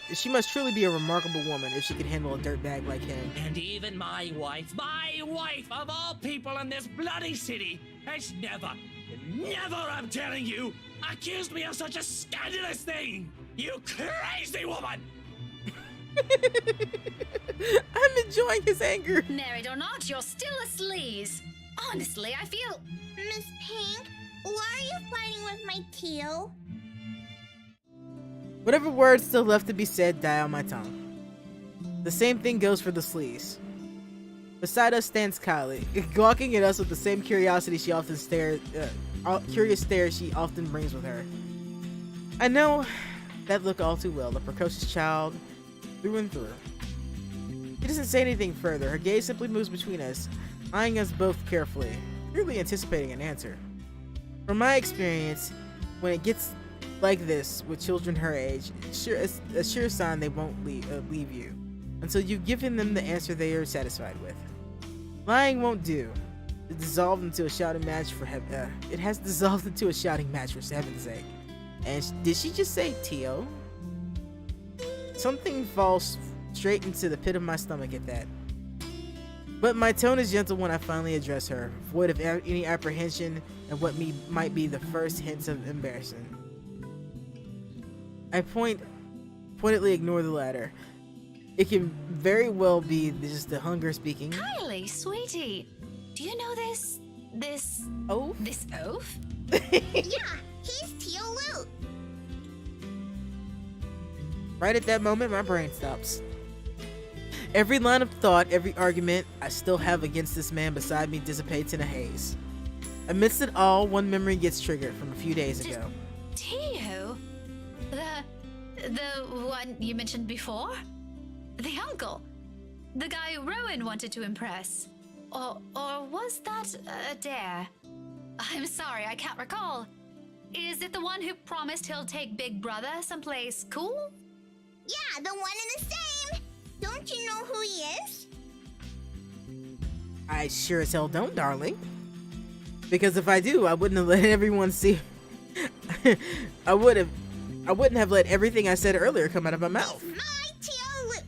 be a remarkable woman if she can handle a dirtbag like him. And even my wife of all people in this bloody city, has never, I'm telling you, accused me of such a scandalous thing! You crazy woman! I'm enjoying his anger. Married or not, you're still a sleaze. Honestly, I feel... Miss Pink, why are you fighting with my teal? Whatever words still left to be said die on my tongue. The same thing goes for the sleaze. Beside us stands Kylie, gawking at us with the same curious stare she often brings with her. I know that look all too well, the precocious child, through and through. She doesn't say anything further, her gaze simply moves between us, eyeing us both carefully, clearly anticipating an answer. From my experience, when it gets like this with children her age, it's a sure sign they won't leave you until you've given them the answer they are satisfied with. Lying won't do. It dissolved into a shouting match for it has dissolved into a shouting match for heaven's sake. And did she just say Tio? Something falls straight into the pit of my stomach at that. But my tone is gentle when I finally address her, void of any apprehension and what might be the first hints of embarrassment. I pointedly ignore the latter. It can very well be just the hunger speaking. Kylie, sweetie, do you know this Oath? This oath? Yeah, he's Teal Luke. Right at that moment, my brain stops. Every line of thought, every argument I still have against this man beside me dissipates in a haze. Amidst it all, one memory gets triggered from a few days ago. Tio? The one you mentioned before? The uncle? The guy Rowan wanted to impress? Or was that a dare? I'm sorry, I can't recall. Is it the one who promised he'll take Big Brother someplace cool? Yeah, the one in the same. Don't you know who he is? I sure as hell don't, darling. Because if I do, I wouldn't have let everyone see. I wouldn't have let everything I said earlier come out of my mouth. My Teal Luke.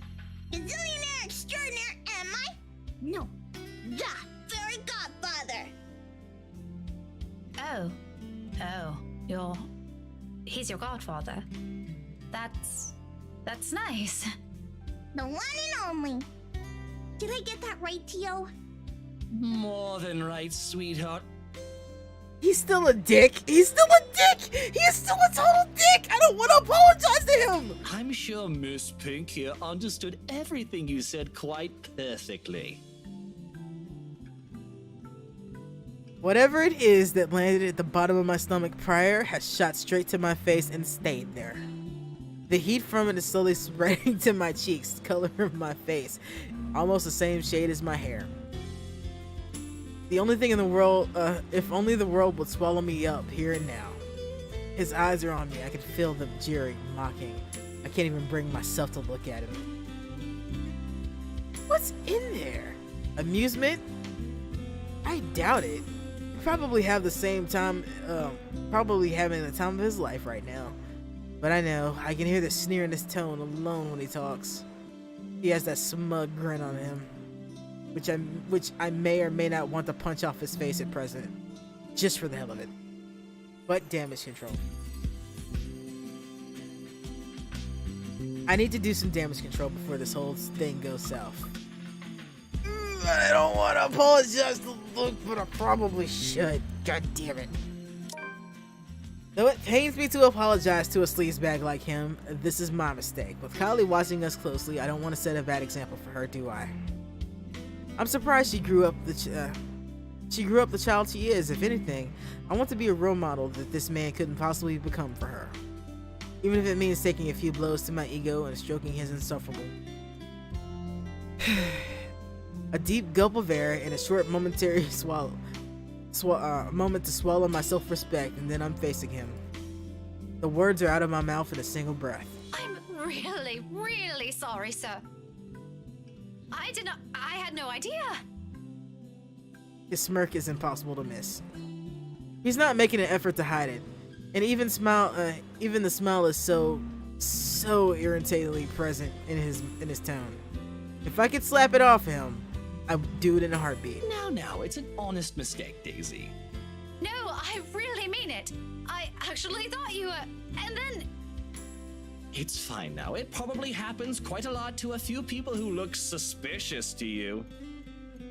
Gazillionaire extraordinaire, am I? No. The fairy godfather. Oh, he's your godfather. That's nice. The one and only. Did I get that right, Tio? More than right, sweetheart. He's still a dick. He's still a dick. He is still a total dick. I don't want to apologize to him. I'm sure Miss Pink here understood everything you said quite perfectly. Whatever it is that landed at the bottom of my stomach prior has shot straight to my face and stayed there. The heat from it is slowly spreading to my cheeks, the color of my face, almost the same shade as my hair. The only thing in the world, if only the world would swallow me up here and now. His eyes are on me. I can feel them jeering, mocking. I can't even bring myself to look at him. What's in there? Amusement? I doubt it. Probably have the same time, probably having the time of his life right now. But I know, I can hear the sneer in his tone alone when he talks. He has that smug grin on him, which I may or may not want to punch off his face at present, just for the hell of it. But damage control. I need to do some damage control before this whole thing goes south. I don't want to apologize to Luke, but I probably should. God damn it. Though it pains me to apologize to a sleazebag like him, this is my mistake. With Kylie watching us closely, I don't want to set a bad example for her, do I? I'm surprised she grew up the child she is. If anything, I want to be a role model that this man couldn't possibly become for her. Even if it means taking a few blows to my ego and stroking his insufferable. A deep gulp of air and a short momentary moment to swallow my self-respect, and then I'm facing him. The words are out of my mouth in a single breath. I'm really, really sorry, sir. I had no idea. His smirk is impossible to miss. He's not making an effort to hide it, and even the smile is so irritatingly present in his tone. If I could slap it off him, I would do it in a heartbeat. Now, it's an honest mistake, Daisy. No, I really mean it. I actually thought you were, and then... It's fine now. It probably happens quite a lot to a few people who look suspicious to you.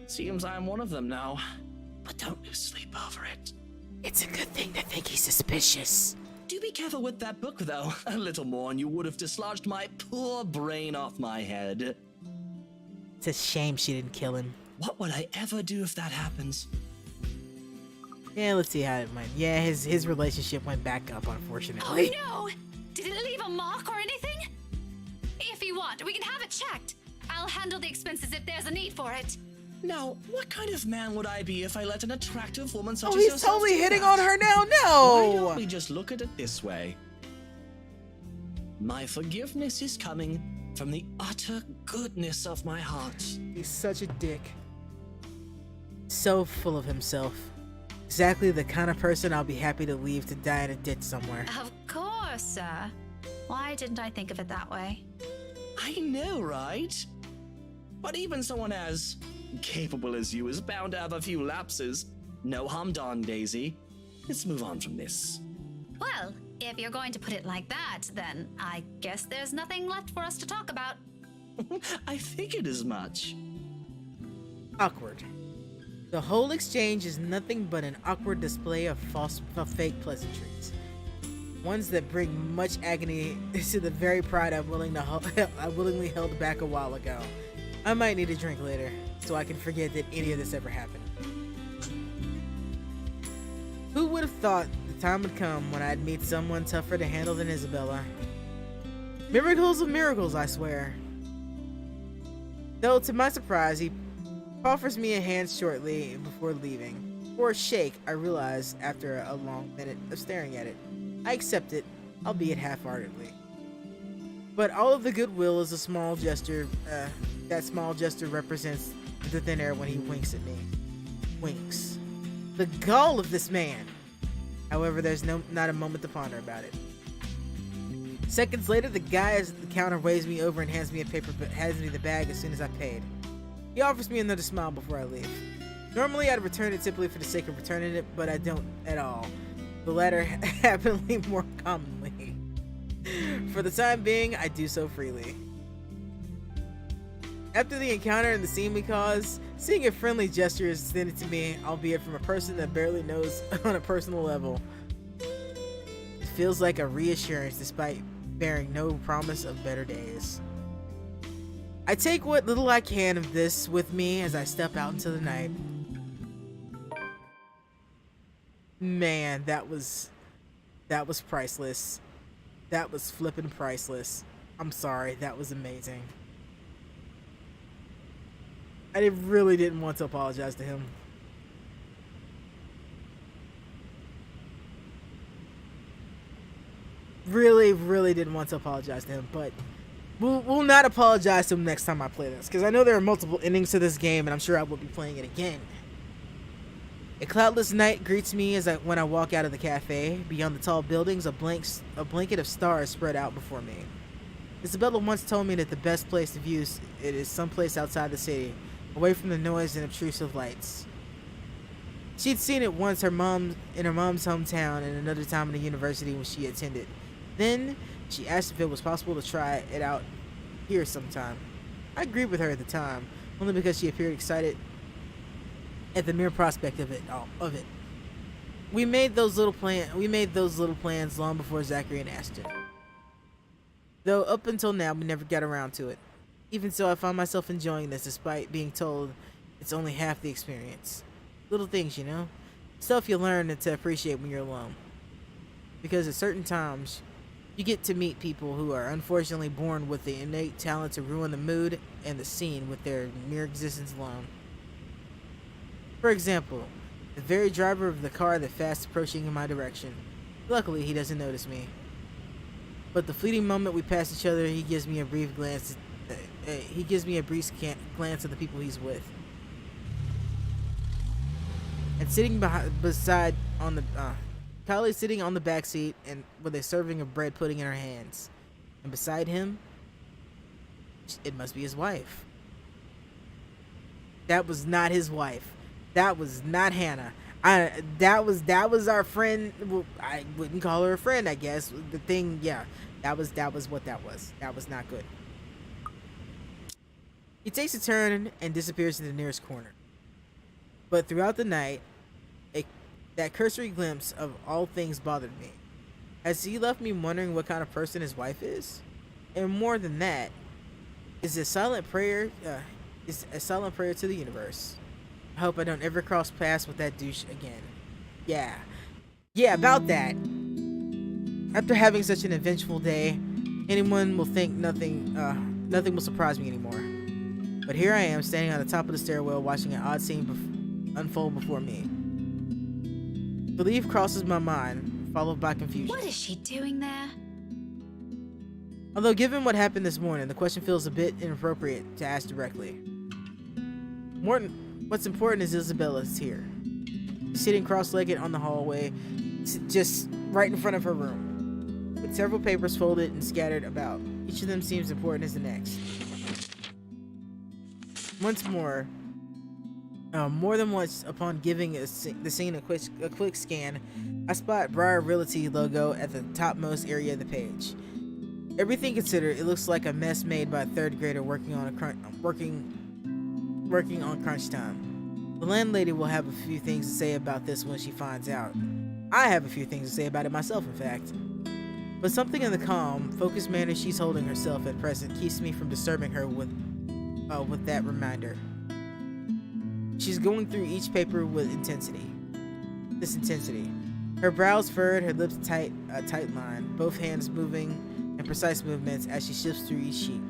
Seems I'm one of them now. But don't lose sleep over it. It's a good thing to think he's suspicious. Do be careful with that book, though. A little more and you would have dislodged my poor brain off my head. It's a shame she didn't kill him. What would I ever do if that happens? Yeah, let's see how it went. Yeah, his relationship went back up, unfortunately. Oh no! Did it leave a mark or anything? If you want, we can have it checked. I'll handle the expenses if there's a need for it. Now, what kind of man would I be if I let an attractive woman such as he's yourself totally do hitting that? on her now. Why No! don't we just look at it this way? My forgiveness is coming from the utter goodness of my heart. He's such a dick. So full of himself. Exactly the kind of person I'll be happy to leave to die in a ditch somewhere. Of course, sir. Why didn't I think of it that way? I know, right? But even someone as capable as you is bound to have a few lapses. No harm done, Daisy. Let's move on from this. Well, if you're going to put it like that, then I guess there's nothing left for us to talk about. I figured as much. Awkward. The whole exchange is nothing but an awkward display of fake pleasantries. Ones that bring much agony to the very pride I willingly held back a while ago. I might need a drink later, so I can forget that any of this ever happened. Who would have thought the time would come when I'd meet someone tougher to handle than Isabella? Miracles of miracles, I swear. Though, to my surprise, he offers me a hand shortly before leaving. For a shake, I realize after a long minute of staring at it. I accept it, albeit half-heartedly. But all of the goodwill is a small gesture. That small gesture represents the thin air when he winks at me. Winks. The gall of this man! However, there's not a moment to ponder about it. Seconds later, the guy at the counter waves me over and hands me the bag as soon as I paid. He offers me another smile before I leave. Normally, I'd return it simply for the sake of returning it, but I don't at all. The latter happening more commonly. For the time being, I do so freely. After the encounter and the scene we caused, seeing a friendly gesture is extended to me, albeit from a person that barely knows on a personal level. It feels like a reassurance despite bearing no promise of better days. I take what little I can of this with me as I step out into the night. Man, that was priceless. That was flippin' priceless. I'm sorry, that was amazing. I really didn't want to apologize to him. Really didn't want to apologize to him, but we'll not apologize to him next time I play this, because I know there are multiple endings to this game, and I'm sure I will be playing it again. A cloudless night greets me when I walk out of the cafe. Beyond the tall buildings, a blanket of stars spread out before me. Isabella once told me that the best place to view it is someplace outside the city, away from the noise and obtrusive lights. She'd seen it once in her mom's hometown and another time in the university when she attended. Then, she asked if it was possible to try it out here sometime. I agreed with her at the time, only because she appeared excited at the mere prospect of it. We made those little plans long before Zachary and Ashton. Though up until now, we never got around to it. Even so, I found myself enjoying this despite being told it's only half the experience. Little things, you know? Stuff you learn to appreciate when you're alone. Because at certain times, you get to meet people who are unfortunately born with the innate talent to ruin the mood and the scene with their mere existence alone. For example, the very driver of the car that's fast approaching in my direction. Luckily, he doesn't notice me. But the fleeting moment we pass each other, he gives me a brief glance. Glance at the people he's with. And sitting Kylie's sitting on the back seat and with a serving of bread pudding in her hands. And beside him, it must be his wife. That was not his wife. That was not Hannah. That was our friend. Well, I wouldn't call her a friend, I guess. The thing, yeah. That was what that was. That was not good. He takes a turn and disappears in the nearest corner. But throughout the night, that cursory glimpse of all things bothered me. Has he left me wondering what kind of person his wife is? And more than that, is a silent prayer to the universe. I hope I don't ever cross paths with that douche again. Yeah, about that. After having such an eventful day, anyone will think nothing will surprise me anymore. But here I am, standing on the top of the stairwell, watching an odd scene unfold before me. Belief crosses my mind, followed by confusion. What is she doing there? Although given what happened this morning, the question feels a bit inappropriate to ask directly. What's important is Isabella's here. She's sitting cross-legged on the hallway, just right in front of her room, with several papers folded and scattered about. Each of them seems important as the next. Once more, more than once, upon giving the scene a quick scan, I spot Briar Realty logo at the topmost area of the page. Everything considered, it looks like a mess made by a third grader working on crunch time. The landlady will have a few things to say about this when she finds out. I have a few things to say about it myself, in fact. But something in the calm, focused manner she's holding herself at present keeps me from disturbing her with that reminder. She's going through each paper with intensity. Her brows furrowed, her lips tight line, both hands moving in precise movements as she shifts through each sheet.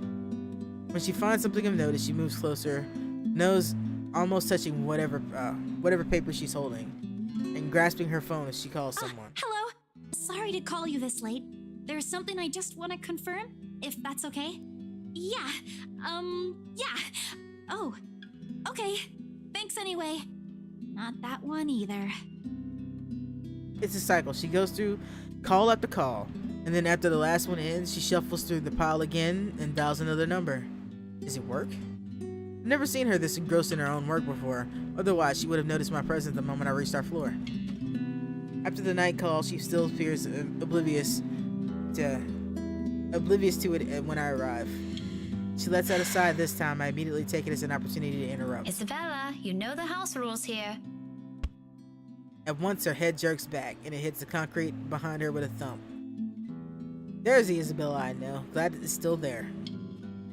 When she finds something of notice, she moves closer, nose almost touching whatever paper she's holding, and grasping her phone as she calls someone. Hello. Sorry to call you this late. There's something I just want to confirm, if that's okay. Yeah. Oh. Okay. Thanks anyway. Not that one either. It's a cycle. She goes through call after call, and then after the last one ends, she shuffles through the pile again and dials another number. Is it work? I've never seen her this engrossed in her own work before. Otherwise, she would have noticed my presence the moment I reached our floor. After the night call, she still appears oblivious to it when I arrive. She lets out a sigh this time. I immediately take it as an opportunity to interrupt. Isabella, you know the house rules here. At once, her head jerks back, and it hits the concrete behind her with a thump. There's the Isabella I know. Glad it's still there.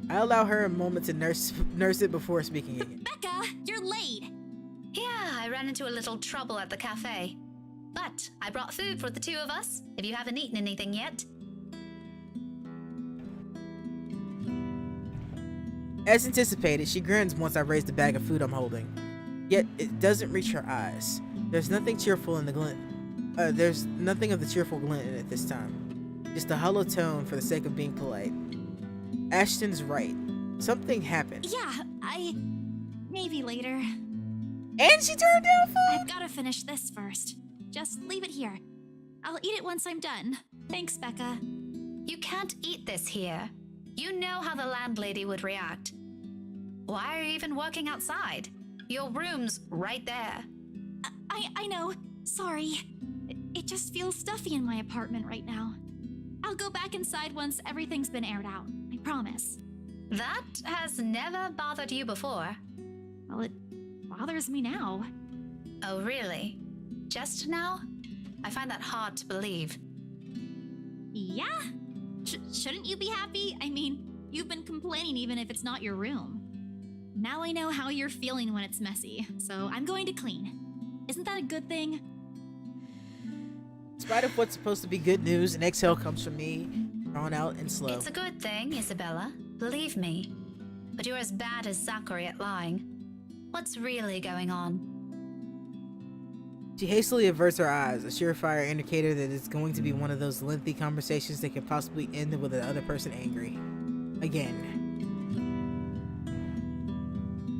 I allow her a moment to nurse it before speaking again. Becca, you're late. Yeah, I ran into a little trouble at the cafe. But I brought food for the two of us, if you haven't eaten anything yet. As anticipated, she grins once I raise the bag of food I'm holding. Yet it doesn't reach her eyes. There's nothing cheerful in the glint. There's nothing of the cheerful glint in it this time. Just a hollow tone for the sake of being polite. Ashton's right. Something happened. Yeah, maybe later. And she turned down food? I've gotta finish this first. Just leave it here. I'll eat it once I'm done. Thanks, Becca. You can't eat this here. You know how the landlady would react. Why are you even working outside? Your room's right there. I know. Sorry. It just feels stuffy in my apartment right now. I'll go back inside once everything's been aired out. I promise. That has never bothered you before. Well, it bothers me now. Oh, really? Just now? I find that hard to believe. Yeah? Shouldn't you be happy? I mean, you've been complaining even if it's not your room. Now I know how you're feeling when it's messy, so I'm going to clean. Isn't that a good thing? In spite of what's supposed to be good news, an exhale comes from me, drawn out and slow. It's a good thing, Isabella. Believe me. But you're as bad as Zachary at lying. What's really going on? She hastily averts her eyes, a surefire indicator that it's going to be one of those lengthy conversations that could possibly end with the other person angry. Again.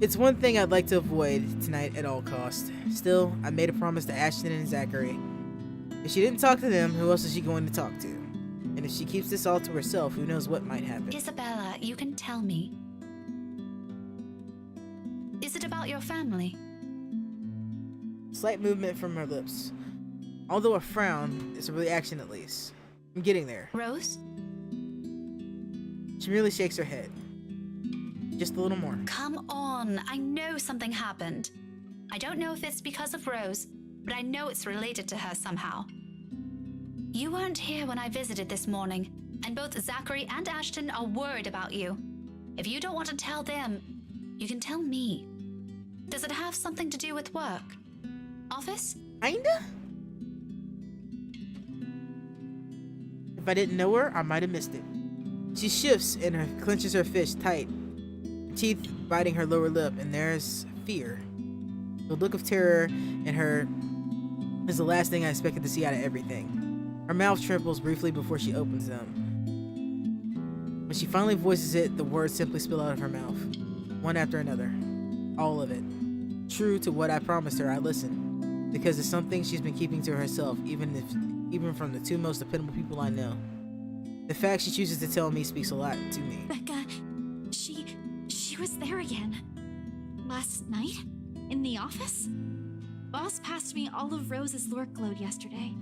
It's one thing I'd like to avoid tonight at all costs. Still, I made a promise to Ashton and Zachary. If she didn't talk to them, who else is she going to talk to? And if she keeps this all to herself, who knows what might happen. Isabella, you can tell me. Is it about your family? Slight movement from her lips. Although a frown, it's a reaction at least. I'm getting there. Rose? She merely shakes her head. Just a little more. Come on, I know something happened. I don't know if it's because of Rose, but I know it's related to her somehow. You weren't here when I visited this morning, and both Zachary and Ashton are worried about you. If you don't want to tell them, you can tell me. Does it have something to do with work? Office? Kinda? If I didn't know her, I might have missed it. She shifts and clenches her fist tight, teeth biting her lower lip, and there's fear. The look of terror in her is the last thing I expected to see out of everything. Her mouth trembles briefly before she opens them. When she finally voices it, the words simply spill out of her mouth, one after another. All of it. True to what I promised her, I listened, because it's something she's been keeping to herself, even from the two most dependable people I know. The fact she chooses to tell me speaks a lot to me. Becca, she was there again. Last night? In the office? Boss passed me all of Rose's Lurk load yesterday.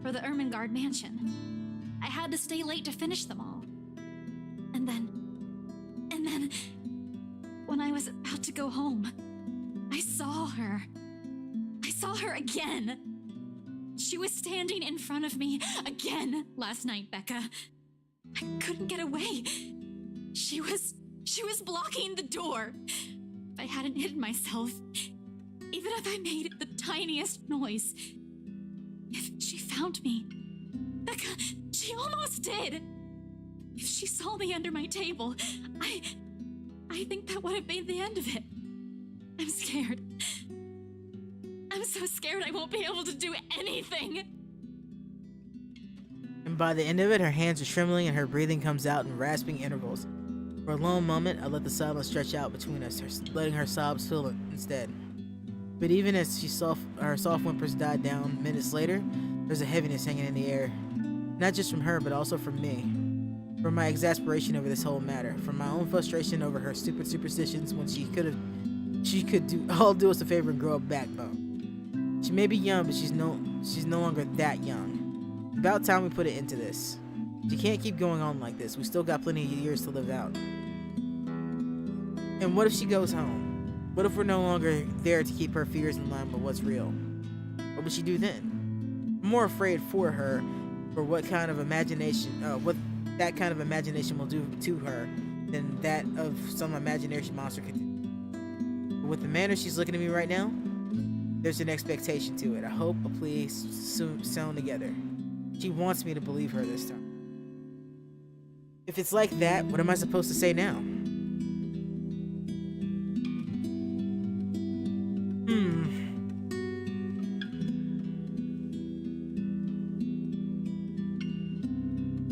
For the Ermengarde mansion. I had to stay late to finish them all. And then, when I was about to go home, I saw her. I saw her again. She was standing in front of me again last night, Becca. I couldn't get away. She was blocking the door. If I hadn't hidden myself, even if I made the tiniest noise, if she found me, Becca, she almost did. If she saw me under my table, I think that would have been the end of it. I'm scared. I'm so scared I won't be able to do anything. And by the end of it, her hands are trembling and her breathing comes out in rasping intervals. For a long moment, I let the silence stretch out between us, letting her sobs fill it instead. But even as her soft whimpers died down minutes later, there's a heaviness hanging in the air. Not just from her, but also from me. From my exasperation over this whole matter. From my own frustration over her stupid superstitions when she could do us a favor and grow a backbone. She may be young, but she's no longer that young. About time we put an end to this. She can't keep going on like this. We still got plenty of years to live out. And what if she goes home? What if we're no longer there to keep her fears in line with what's real? What would she do then? I'm more afraid for her, for what that kind of imagination will do to her, than that of some imaginary monster could do. But with the manner she's looking at me right now, there's an expectation to it. I hope a plea soon sewn together. She wants me to believe her this time. If it's like that, what am I supposed to say now?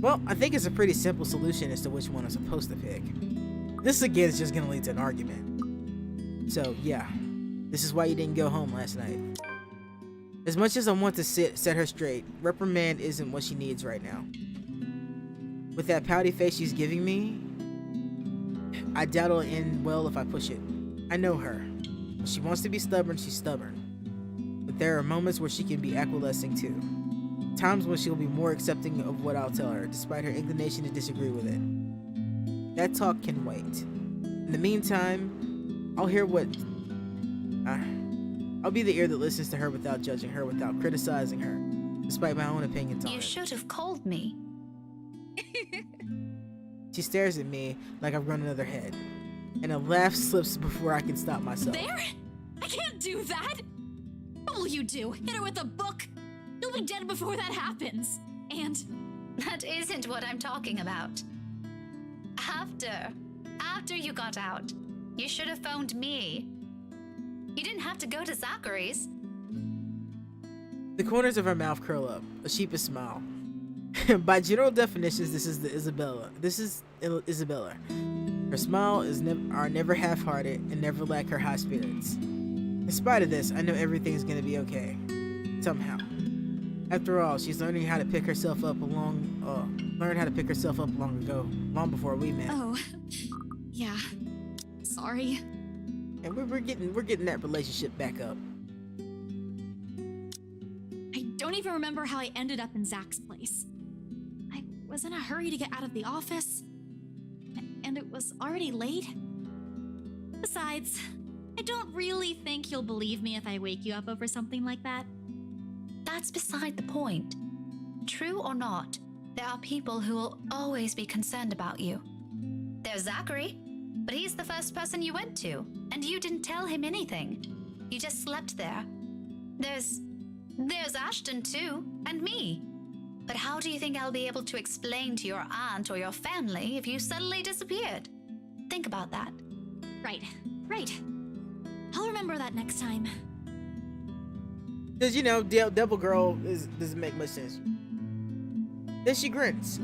Well, I think it's a pretty simple solution as to which one I'm supposed to pick. This again is just gonna lead to an argument. So yeah, this is why you didn't go home last night. As much as I want to set her straight, reprimand isn't what she needs right now. With that pouty face she's giving me, I doubt it'll end well if I push it. I know her. When she wants to be stubborn, she's stubborn. But there are moments where she can be acquiescing too. Times when she'll be more accepting of what I'll tell her, despite her inclination to disagree with it. That talk can wait. In the meantime, I'll hear what... I'll be the ear that listens to her without judging her, without criticizing her, despite my own opinions on it. You should have called me. She stares at me like I've grown another head, and a laugh slips before I can stop myself. There? I can't do that! What will you do? Hit her with a book? You'll be dead before that happens. And... That isn't what I'm talking about. After you got out, you should have phoned me. You didn't have to go to Zachary's. The corners of her mouth curl up, a sheepish smile. By general definitions, this is Isabella. Isabella. Her smile are never half-hearted and never lack her high spirits. In spite of this, I know everything's gonna be okay. Somehow. After all, she's learning how to pick herself up learned how to pick herself up long ago, long before we met. Oh, yeah. Sorry. And we're getting that relationship back up. I don't even remember how I ended up in Zach's place. I was in a hurry to get out of the office, and it was already late. Besides, I don't really think you'll believe me if I wake you up over something like that. That's beside the point. True or not, there are people who will always be concerned about you. There's Zachary, but he's the first person you went to, and you didn't tell him anything. You just slept there. There's Ashton too, and me. But how do you think I'll be able to explain to your aunt or your family if you suddenly disappeared? Think about that. Right. I'll remember that next time. Because, you know, Devil Girl doesn't make much sense. Then she grins.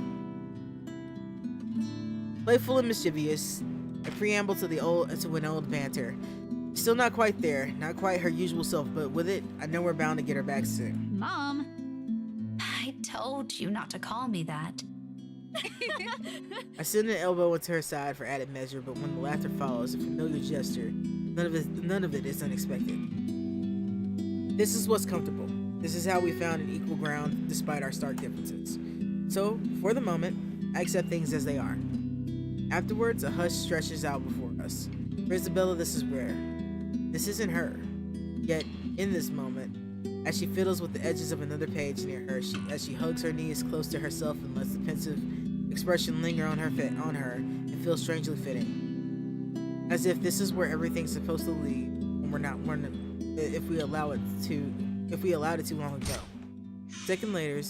Playful and mischievous, a preamble to an old banter. Still not quite there, not quite her usual self, but with it, I know we're bound to get her back soon. Mom! I told you not to call me that. I send an elbow into her side for added measure, but when the laughter follows, a familiar gesture, none of it is unexpected. This is what's comfortable. This is how we found an equal ground despite our stark differences. So, for the moment, I accept things as they are. Afterwards, a hush stretches out before us. For Isabella, this is rare. This isn't her. Yet, in this moment, as she fiddles with the edges of another page near her, as she hugs her knees close to herself and lets the pensive expression linger on her, it feels strangely fitting. As if this is where everything's supposed to lead, and if we allowed it too long ago. Second later,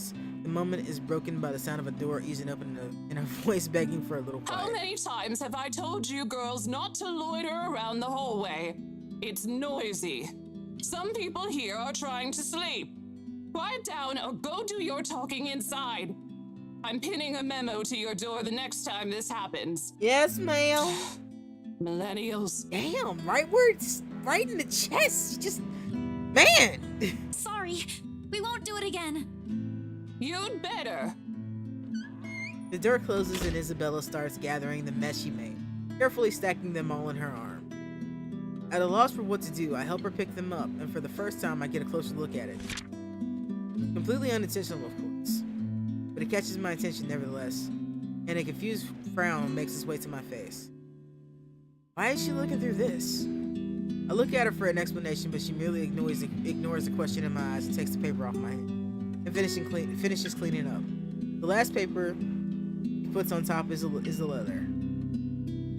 the moment is broken by the sound of a door easing open and a voice begging for a little quiet. How many times have I told you girls not to loiter around the hallway? It's noisy. Some people here are trying to sleep. Quiet down or go do your talking inside. I'm pinning a memo to your door the next time this happens. Yes, ma'am. Millennials. Damn, right in the chest. Just, man. Sorry, we won't do it again. You'd better. The door closes and Isabella starts gathering the mess she made, carefully stacking them all in her arm. At a loss for what to do, I help her pick them up, and for the first time I get a closer look at it. Completely unintentional, of course, but it catches my attention nevertheless, and a confused frown makes its way to my face. Why is she looking through this? I look at her for an explanation, but she merely ignores the question in my eyes and takes the paper off my hand, and finishes cleaning up. The last paper he puts on top is the letter.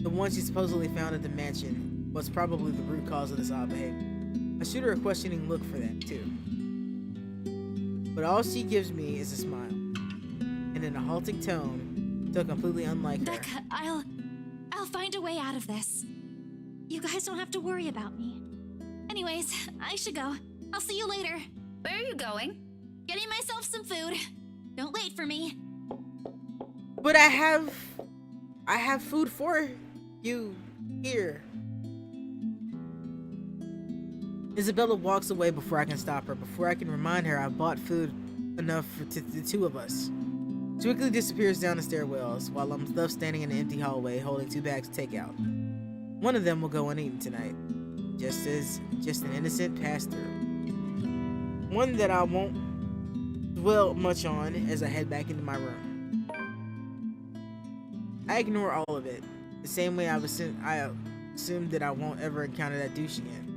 The one she supposedly found at the mansion was probably the root cause of this odd behavior. I shoot her a questioning look for that too. But all she gives me is a smile. And in a halting tone, so completely unlike her. Becca, I'll find a way out of this. You guys don't have to worry about me. Anyways, I should go. I'll see you later. Where are you going? Getting myself some food. Don't wait for me. But I have food for you here. Isabella walks away before I can stop her. Before I can remind her I've bought food enough for the two of us. She quickly disappears down the stairwells while I'm left standing in the empty hallway holding 2 bags of takeout. One of them will go uneaten tonight. Just an innocent pass-through. One that I won't dwell much on as I head back into my room. I ignore all of it, the same way I assumed that I won't ever encounter that douche again.